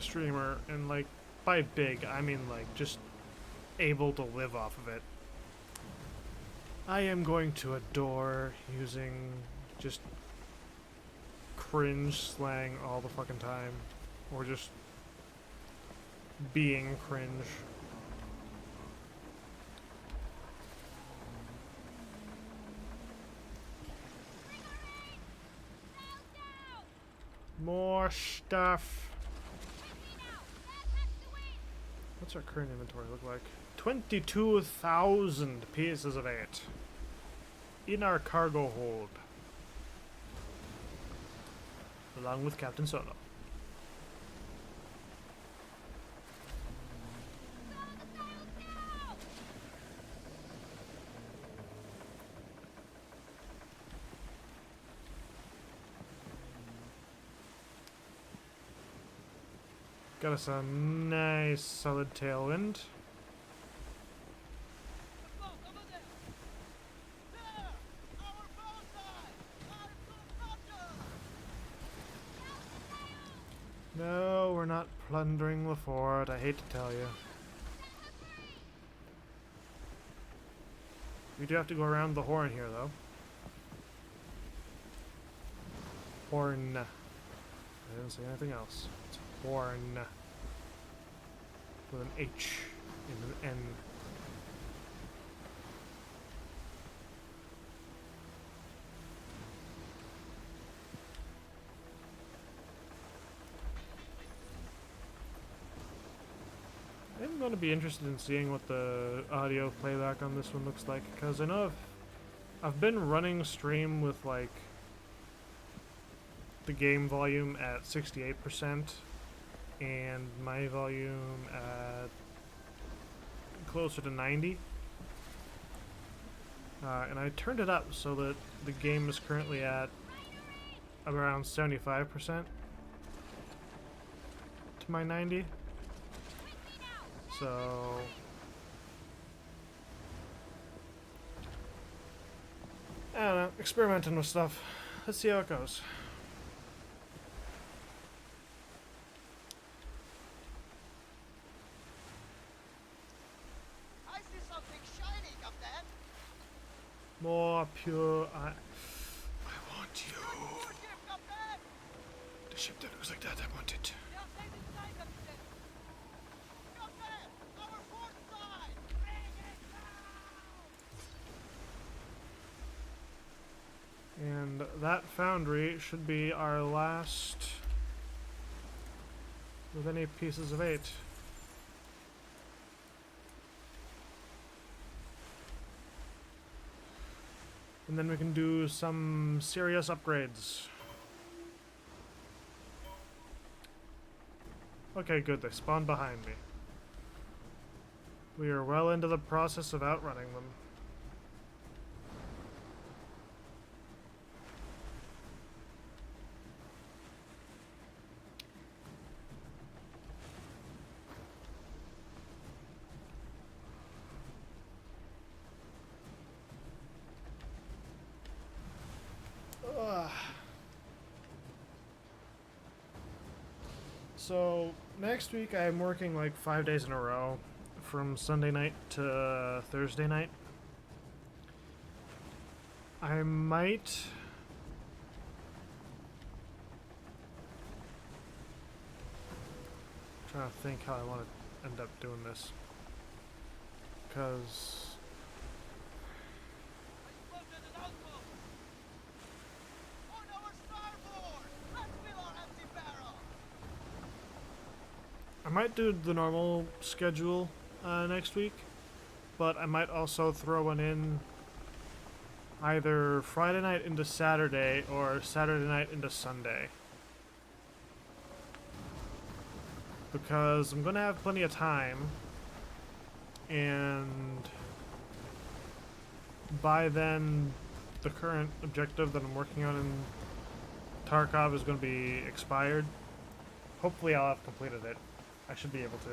streamer, and like by big I mean like just able to live off of it, I am going to adore using just cringe slang all the fucking time, or just being cringe. More stuff. What's our current inventory look like? 22,000 pieces of it in our cargo hold, along with Captain Solo. Got us a nice solid tailwind. No, we're not plundering the fort, I hate to tell you. We do have to go around the horn here, though. Horn. I didn't say anything else. It's horn. With an H and an N. I'm going to be interested in seeing what the audio playback on this one looks like, because I know I've been running stream with like the game volume at 68% and my volume at closer to 90, and I turned it up so that the game is currently at around 75% to my 90. So I don't know, experimenting with stuff. Let's see how it goes. I see something shining up there. More pure. I want you. More ship up there. The ship that looks like that. I want it. They are safe inside up there. Up there. Our port side. Bring it down. And that foundry should be our last with any pieces of 8. And then we can do some serious upgrades. Okay, good. They spawned behind me. We are well into the process of outrunning them. So next week I'm working like 5 days in a row, from Sunday night to Thursday night. I might. Trying to think how I want to end up doing this, because Exploded an outpost! On our starboard! Let's fill our empty barrel! I might do the normal schedule next week, but I might also throw one in either Friday night into Saturday or Saturday night into Sunday. Because I'm going to have plenty of time, and by then the current objective that I'm working on in Tarkov is going to be expired. Hopefully I'll have completed it. I should be able to.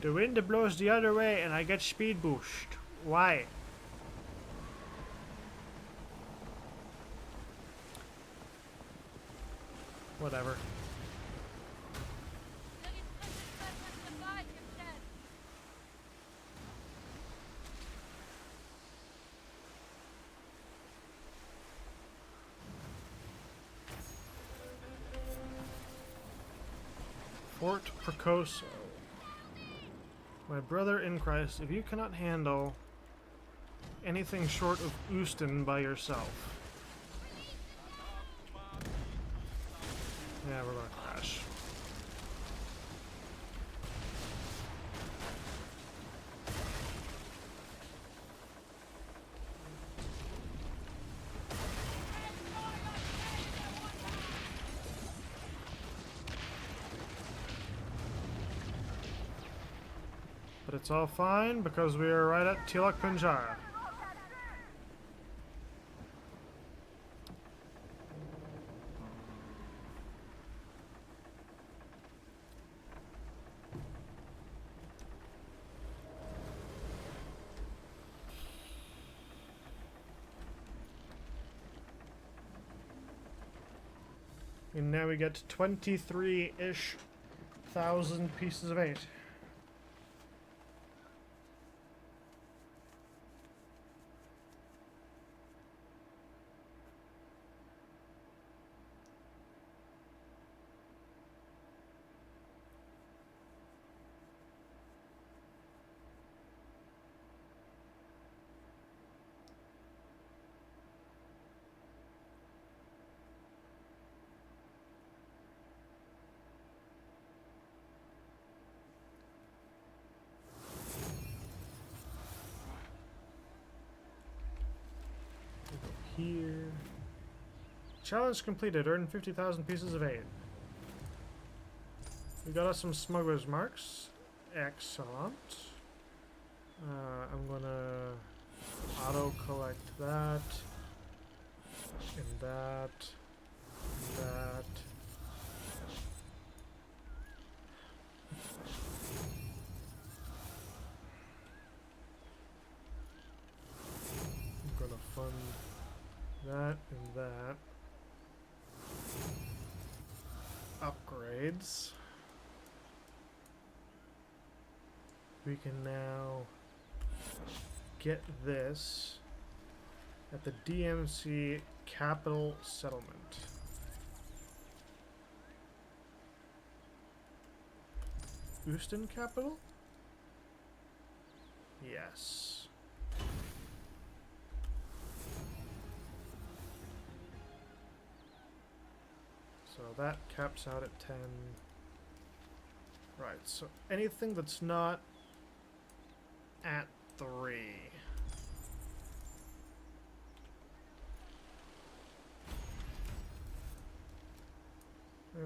The wind blows the other way and I get speed boost. Why? Whatever. There is precious matter nearby, Captain. Fort Precoso. My brother in Christ, if you cannot handle anything short of Houston by yourself. Yeah, we're gonna crash. But it's all fine because we are right at Tilak Punjara. And now we get 23-ish thousand pieces of 8. Here. Challenge completed. Earn 50,000 pieces of 8. We got us some smuggler's marks. Excellent. I'm gonna auto collect that. And that. And that. I'm gonna fund that and that. Upgrades. We can now get this at the DMC Capital Settlement. Houston Capital? Yes. So that caps out at 10. Right, so anything that's not at 3.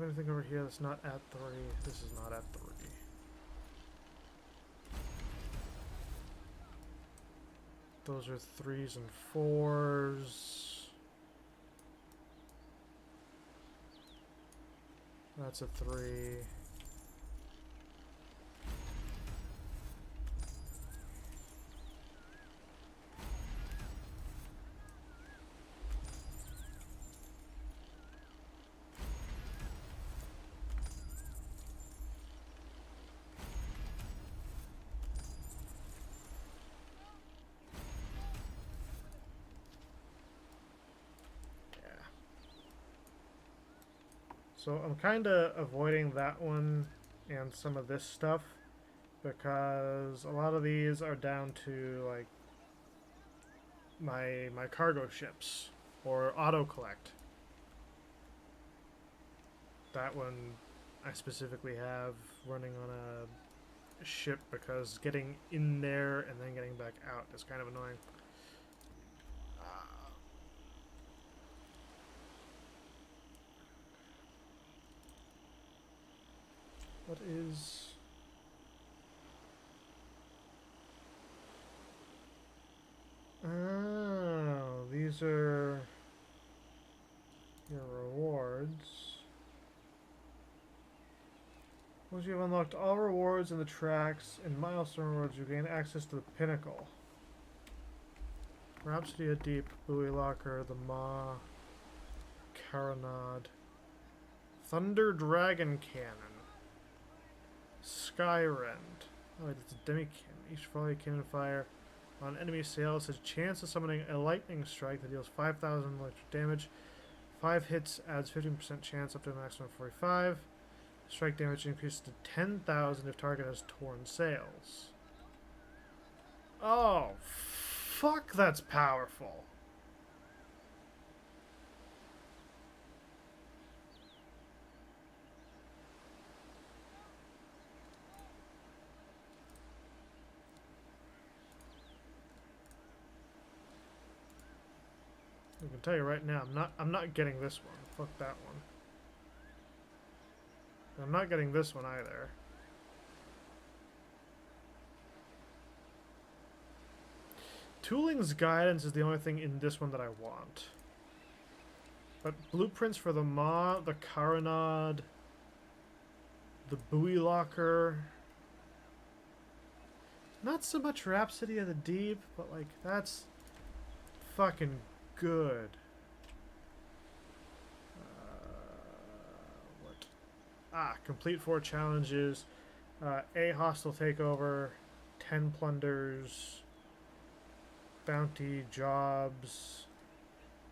Anything over here that's not at 3. This is not at 3. Those are 3s and 4s. That's a 3. So I'm kind of avoiding that one and some of this stuff because a lot of these are down to like my cargo ships or auto collect. That one I specifically have running on a ship because getting in there and then getting back out is kind of annoying. What is... Oh, these are your rewards. Once you have unlocked all rewards in the tracks and milestone rewards, you gain access to the pinnacle. Rhapsody of Deep, Buoy Locker, the Maw, Caronad, Thunder Dragon Cannon, Skyrend. Oh, it's a demi cannon. Each volley of cannon fire on enemy sails has a chance of summoning a lightning strike that deals 5,000 electric damage. 5 hits adds 15% chance up to a maximum of 45. Strike damage increases to 10,000 if target has torn sails. Oh, fuck, that's powerful. I can tell you right now, I'm not getting this one. Fuck that one. I'm not getting this one either. Tooling's Guidance is the only thing in this one that I want. But blueprints for the Maw, the Caronad, the Buoy Locker. Not so much Rhapsody of the Deep, but like that's fucking good. Complete 4 challenges. A hostile takeover, 10 plunders, bounty jobs,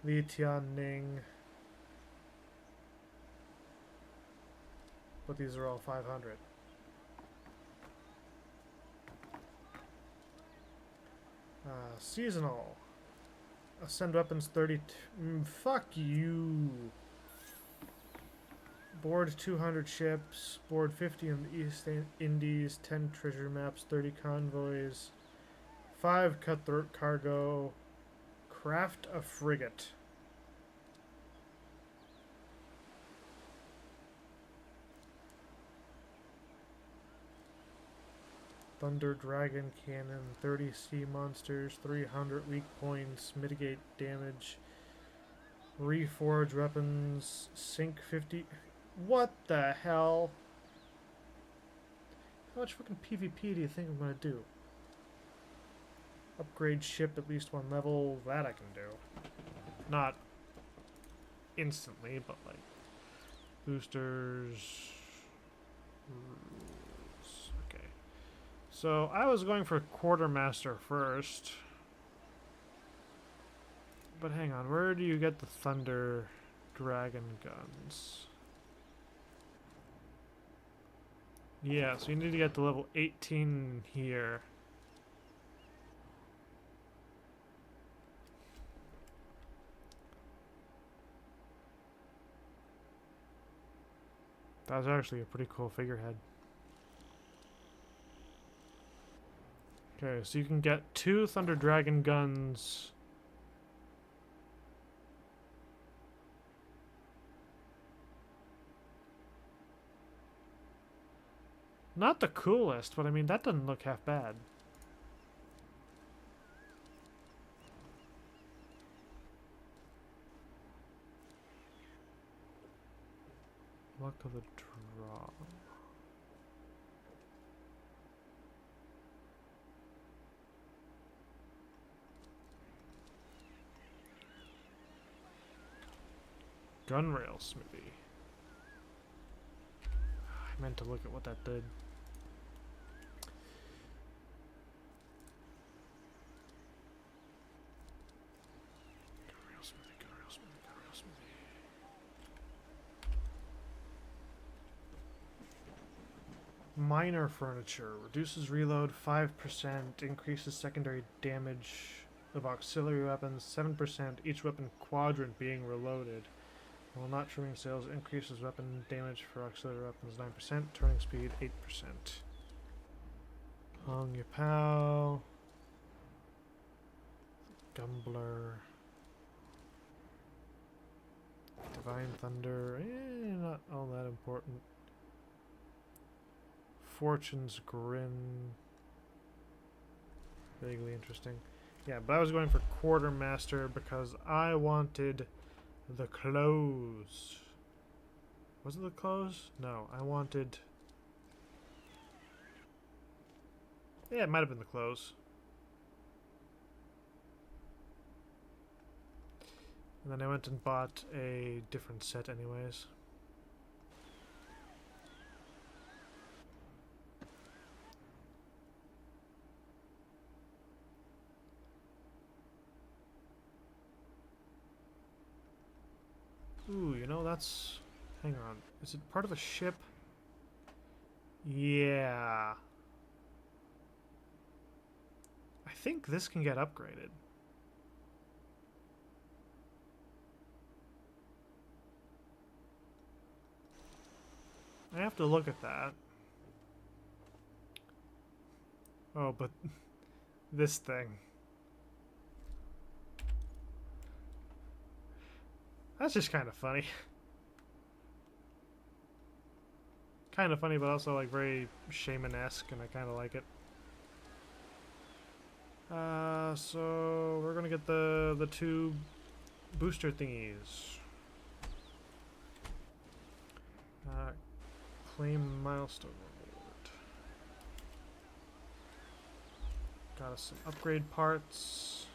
Li Tianning. But these are all 500. Seasonal. Ascend weapons 32. Fuck you. Board 200 ships. Board 50 in the East Indies. 10 treasure maps. 30 convoys. 5 cutthroat cargo. Craft a frigate. Thunder Dragon Cannon, 30 sea monsters, 300 weak points, mitigate damage, reforge weapons, sink 50. What the hell? How much fucking PvP do you think I'm gonna do? Upgrade ship at least 1 level, that I can do. Not instantly, but like boosters. Okay. So I was going for Quartermaster first. But hang on, where do you get the Thunder Dragon guns? Yeah, so you need to get to level 18 here. That was actually a pretty cool figurehead. Okay, so you can get 2 Thunder Dragon guns. Not the coolest, but I mean, that doesn't look half bad. Luck of the draw. Gunrail Smithy. I meant to look at what that did. Gunrail Smithy, Gunrail Smithy, Gunrail Smithy. Minor furniture. Reduces reload 5%. Increases secondary damage of auxiliary weapons 7%. Each weapon quadrant being reloaded. While not trimming sales, increases weapon damage for auxiliary weapons 9%. Turning speed 8%. Hong Yapao. Gumbler. Divine Thunder. Not all that important. Fortune's Grin. Vaguely interesting. Yeah, but I was going for Quartermaster because I wanted the clothes. Was it the clothes? No, I wanted... Yeah, it might have been the clothes. And then I went and bought a different set anyways. Ooh, you know, that's... Hang on. Is it part of a ship? Yeah. I think this can get upgraded. I have to look at that. Oh, but... this thing. That's just kind of funny. Kind of funny, but also like very shaman-esque, and I kind of like it. So we're gonna get the two booster thingies. Claim milestone reward. Got us some upgrade parts.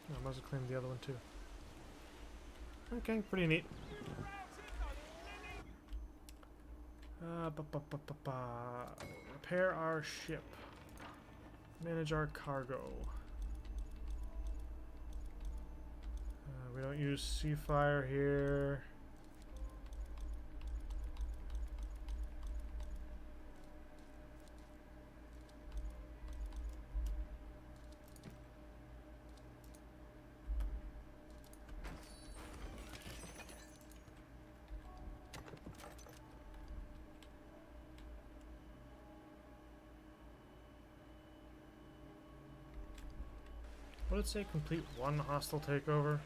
I might as well claim the other one too. Okay, pretty neat. Repair our ship. Manage our cargo. We don't use sea fire here. What did it say? Complete one hostile takeover?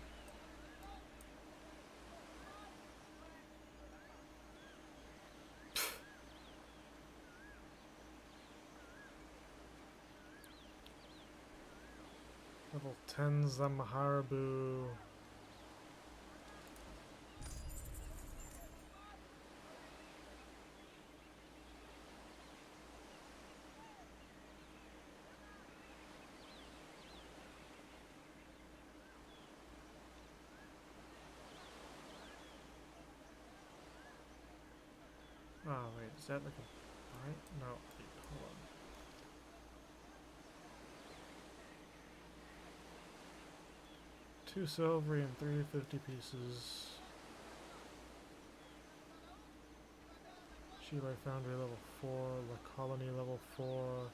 Level 10's the Maharabu. Oh wait, is that like a... Alright, no, wait, hold on. Two silvery and 350 pieces. Sheila Foundry level 4, La Colony level 4.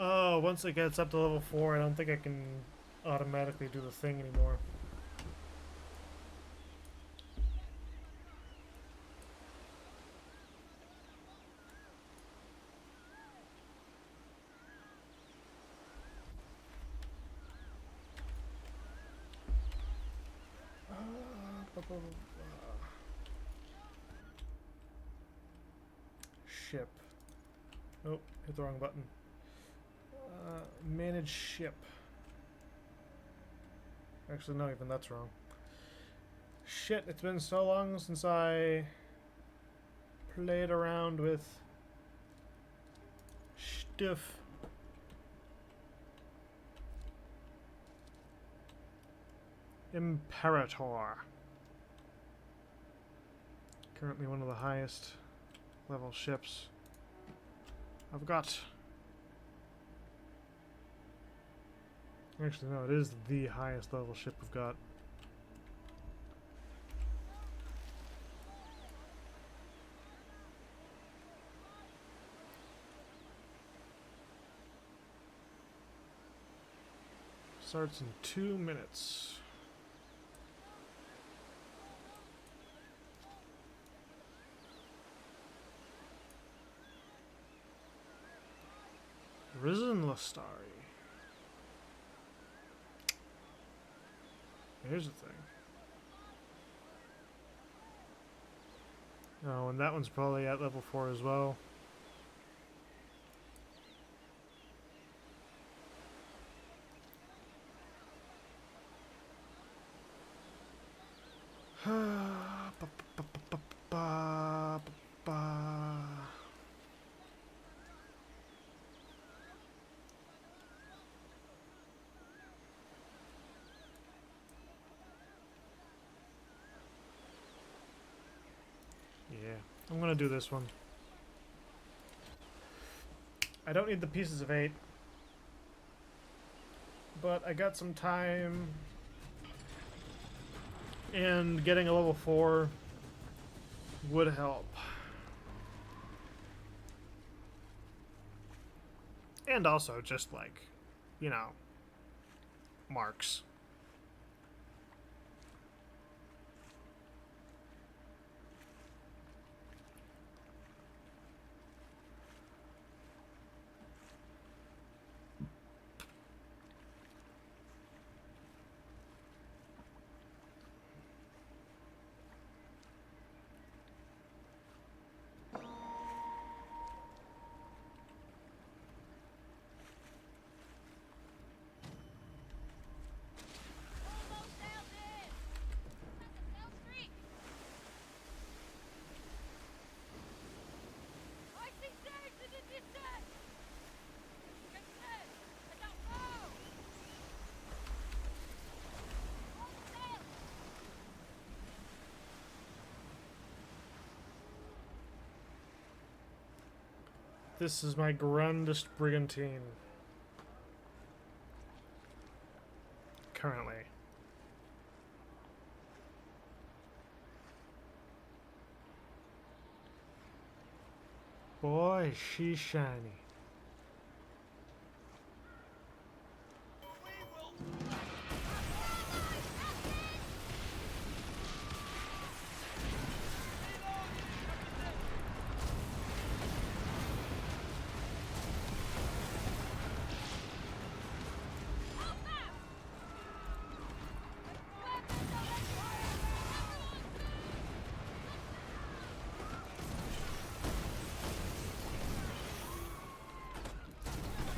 Oh, once it gets up to level 4, I don't think I can automatically do the thing anymore. Ship. Oh, hit the wrong button. Manage ship. Actually, no, even that's wrong. Shit, it's been so long since I played around with stuff. Imperator. Currently one of the highest level ships I've got. Actually, no, it is the highest level ship we've got. Starts in 2 minutes. Risen Lestari. Here's the thing. Oh, and that one's probably at level 4 as well. Yeah, I'm gonna do this one. I don't need the pieces of 8, but I got some time, and getting a level 4 would help. And also just like, you know, marks. Almost out there! That's a South Street! I see sails in the distance! Get set! I don't know! All sails! This is my grandest brigantine. Currently. Boy, she's shiny. We will.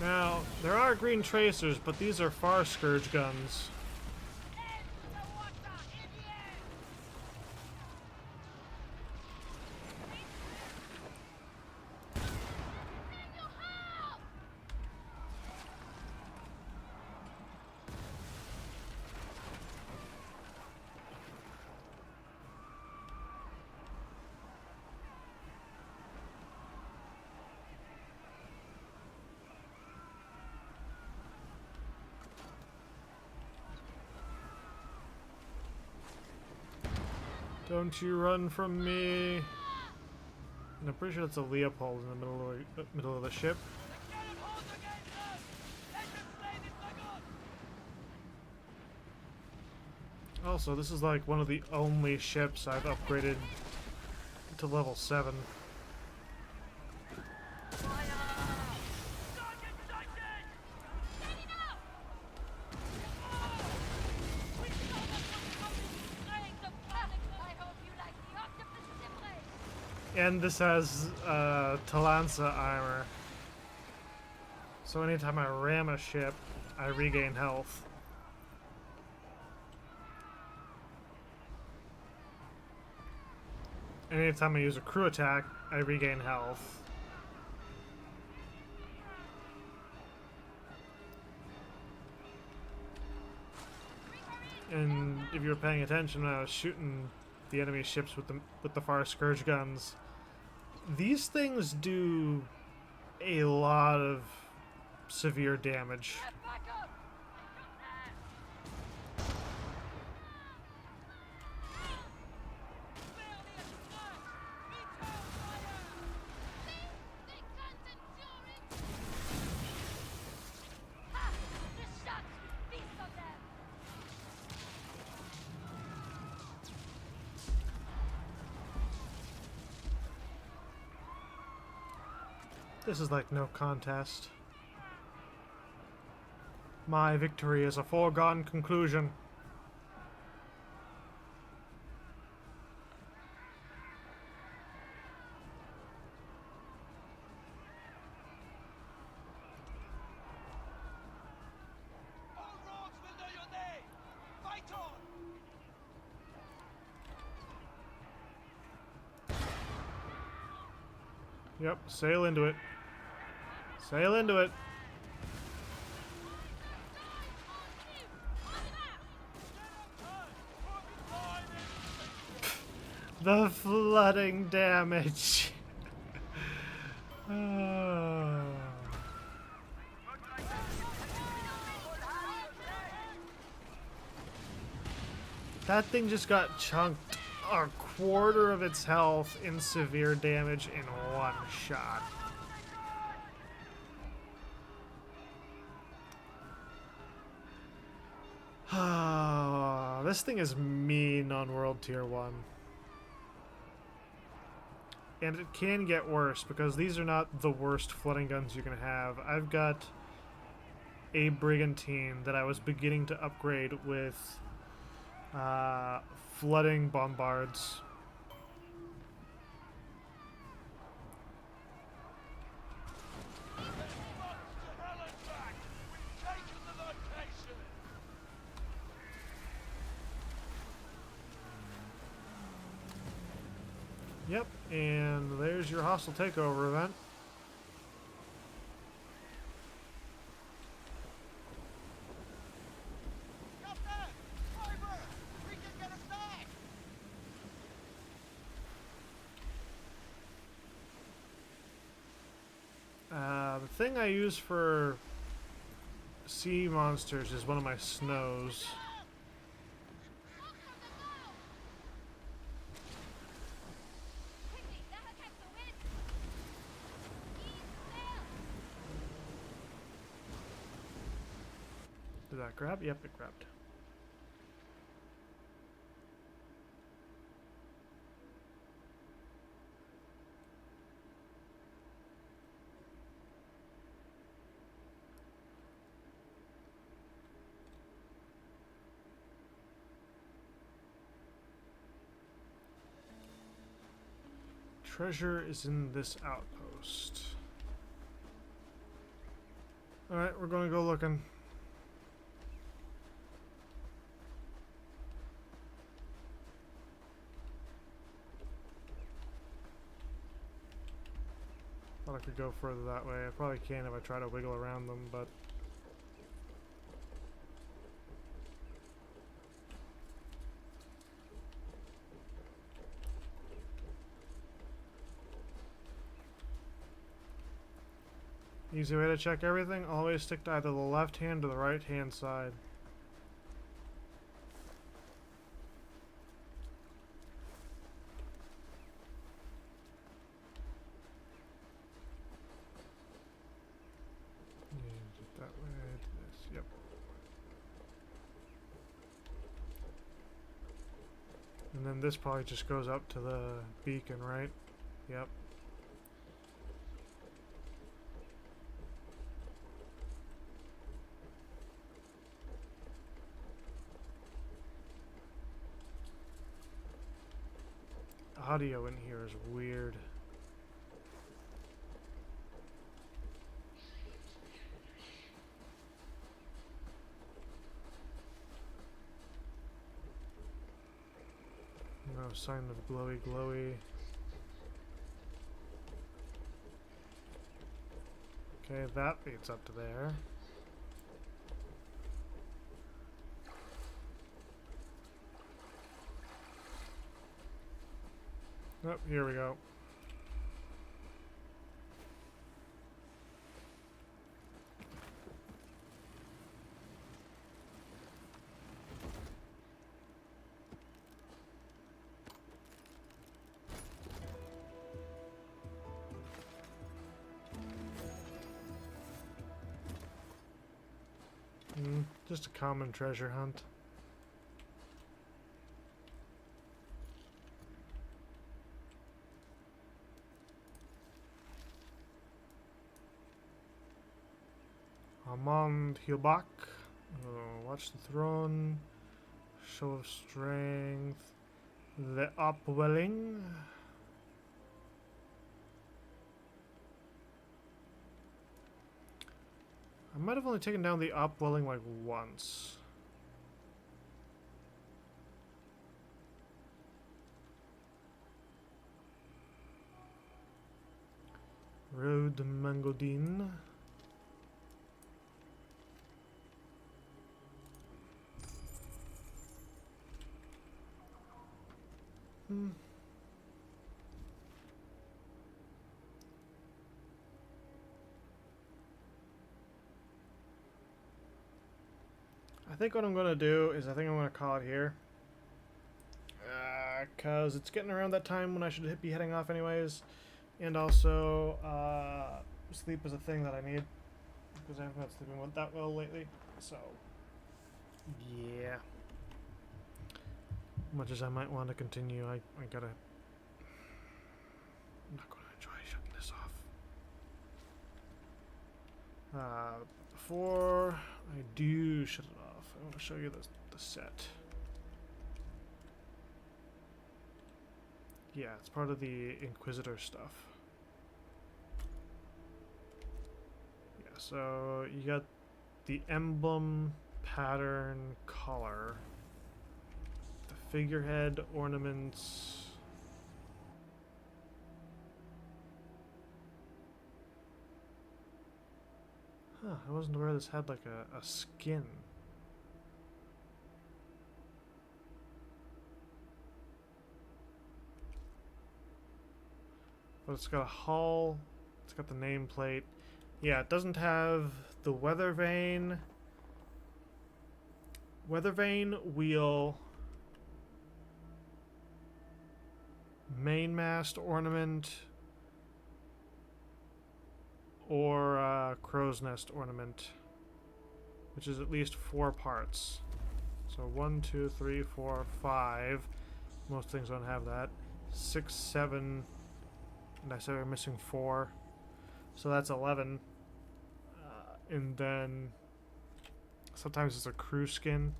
Now, there are green tracers, but these are far scourge guns. Don't you run from me. And I'm pretty sure it's a Leopold in the middle of the ship. Also, this is like one of the only ships I've upgraded to level 7. And this has Talansa armor. So anytime I ram a ship, I regain health. And anytime I use a crew attack, I regain health. And if you were paying attention when I was shooting the enemy ships with the far scourge guns, These things do a lot of severe damage. Get back up! Ha! The shots will feast on them! This is like no contest. My victory is a foregone conclusion. All roads will know your name! Fight on! Yep, sail into it. Sail into it. The flooding damage. Oh. That thing just got chunked a quarter of its health in severe damage in one shot. This thing is mean on World Tier 1. And it can get worse because these are not the worst flooding guns you can have. I've got a Brigantine that I was beginning to upgrade with flooding bombards. Yep, and there's your hostile takeover event. Captain! Driver! We can get us back! The thing I use for sea monsters is one of my snows. Quickly, the helicopter wins! East sail! Did that grab? Yep, it grabbed. Treasure is in this outpost. Alright, we're going to go looking. Thought I could go further that way. I probably can if I try to wiggle around them, but... Easy way to check everything, always stick to either the left hand or the right hand side. That way to this, yep. And then this probably just goes up to the beacon, right? Yep. Audio in here is weird. No sign of glowy glowy. Okay, that leads up to there. Oh, here we go. Just a common treasure hunt. Amand Hilbach. Watch the throne. Show of strength. The upwelling. I might have only taken down the upwelling like once. Road Mangodine. I think what I'm going to do is I think I'm going to call it here. Because it's getting around that time when I should be heading off anyways. And also, sleep is a thing that I need. Because I haven't been sleeping that well lately. So, yeah. Much as I might want to continue, I gotta... I'm not going to enjoy shutting this off. Before I do shut it off, I want to show you the set. Yeah, it's part of the Inquisitor stuff. Yeah, so you got the emblem, pattern, color, the figurehead, ornaments. Huh, I wasn't aware this had like a skin. But it's got a hull, it's got the nameplate. Yeah, it doesn't have the weather vane wheel, mainmast ornament, or crow's nest ornament, which is at least 4 parts. So 1, 2, 3, 4, 5. Most things don't have that. 6, 7, and I said we're missing 4. So that's 11. And then sometimes it's a crew skin.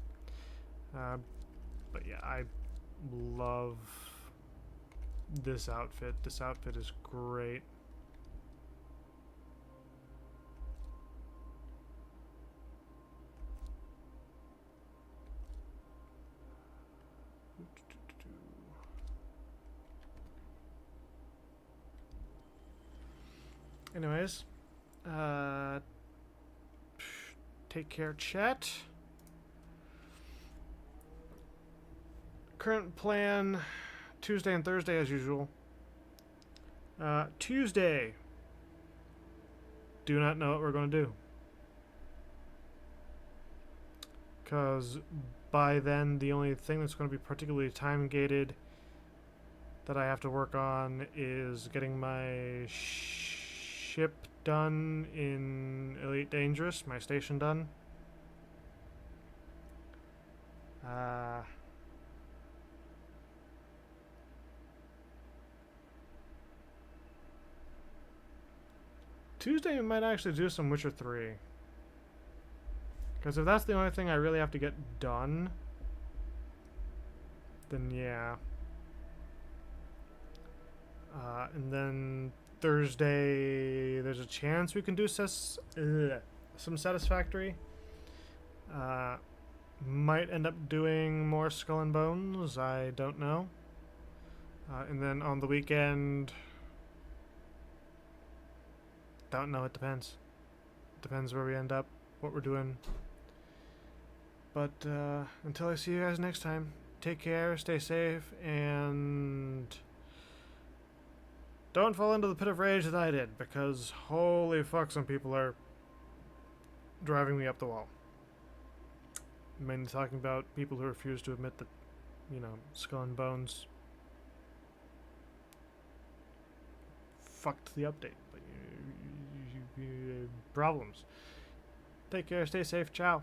But yeah, I love this outfit. This outfit is great. Anyways, take care, chat. Current plan, Tuesday and Thursday as usual. Tuesday, do not know what we're going to do. Because by then, the only thing that's going to be particularly time-gated that I have to work on is getting my ship done in Elite Dangerous, my station done. Tuesday we might actually do some Witcher 3. Because if that's the only thing I really have to get done, then yeah. And then Thursday, there's a chance we can do some Satisfactory. Might end up doing more Skull and Bones, I don't know. And then on the weekend, don't know, it depends. Depends where we end up, what we're doing. But until I see you guys next time, take care, stay safe, and don't fall into the pit of rage that I did, because holy fuck, some people are driving me up the wall. I'm mainly talking about people who refuse to admit that, you know, Skull and Bones fucked the update. But problems. Take care, stay safe, ciao.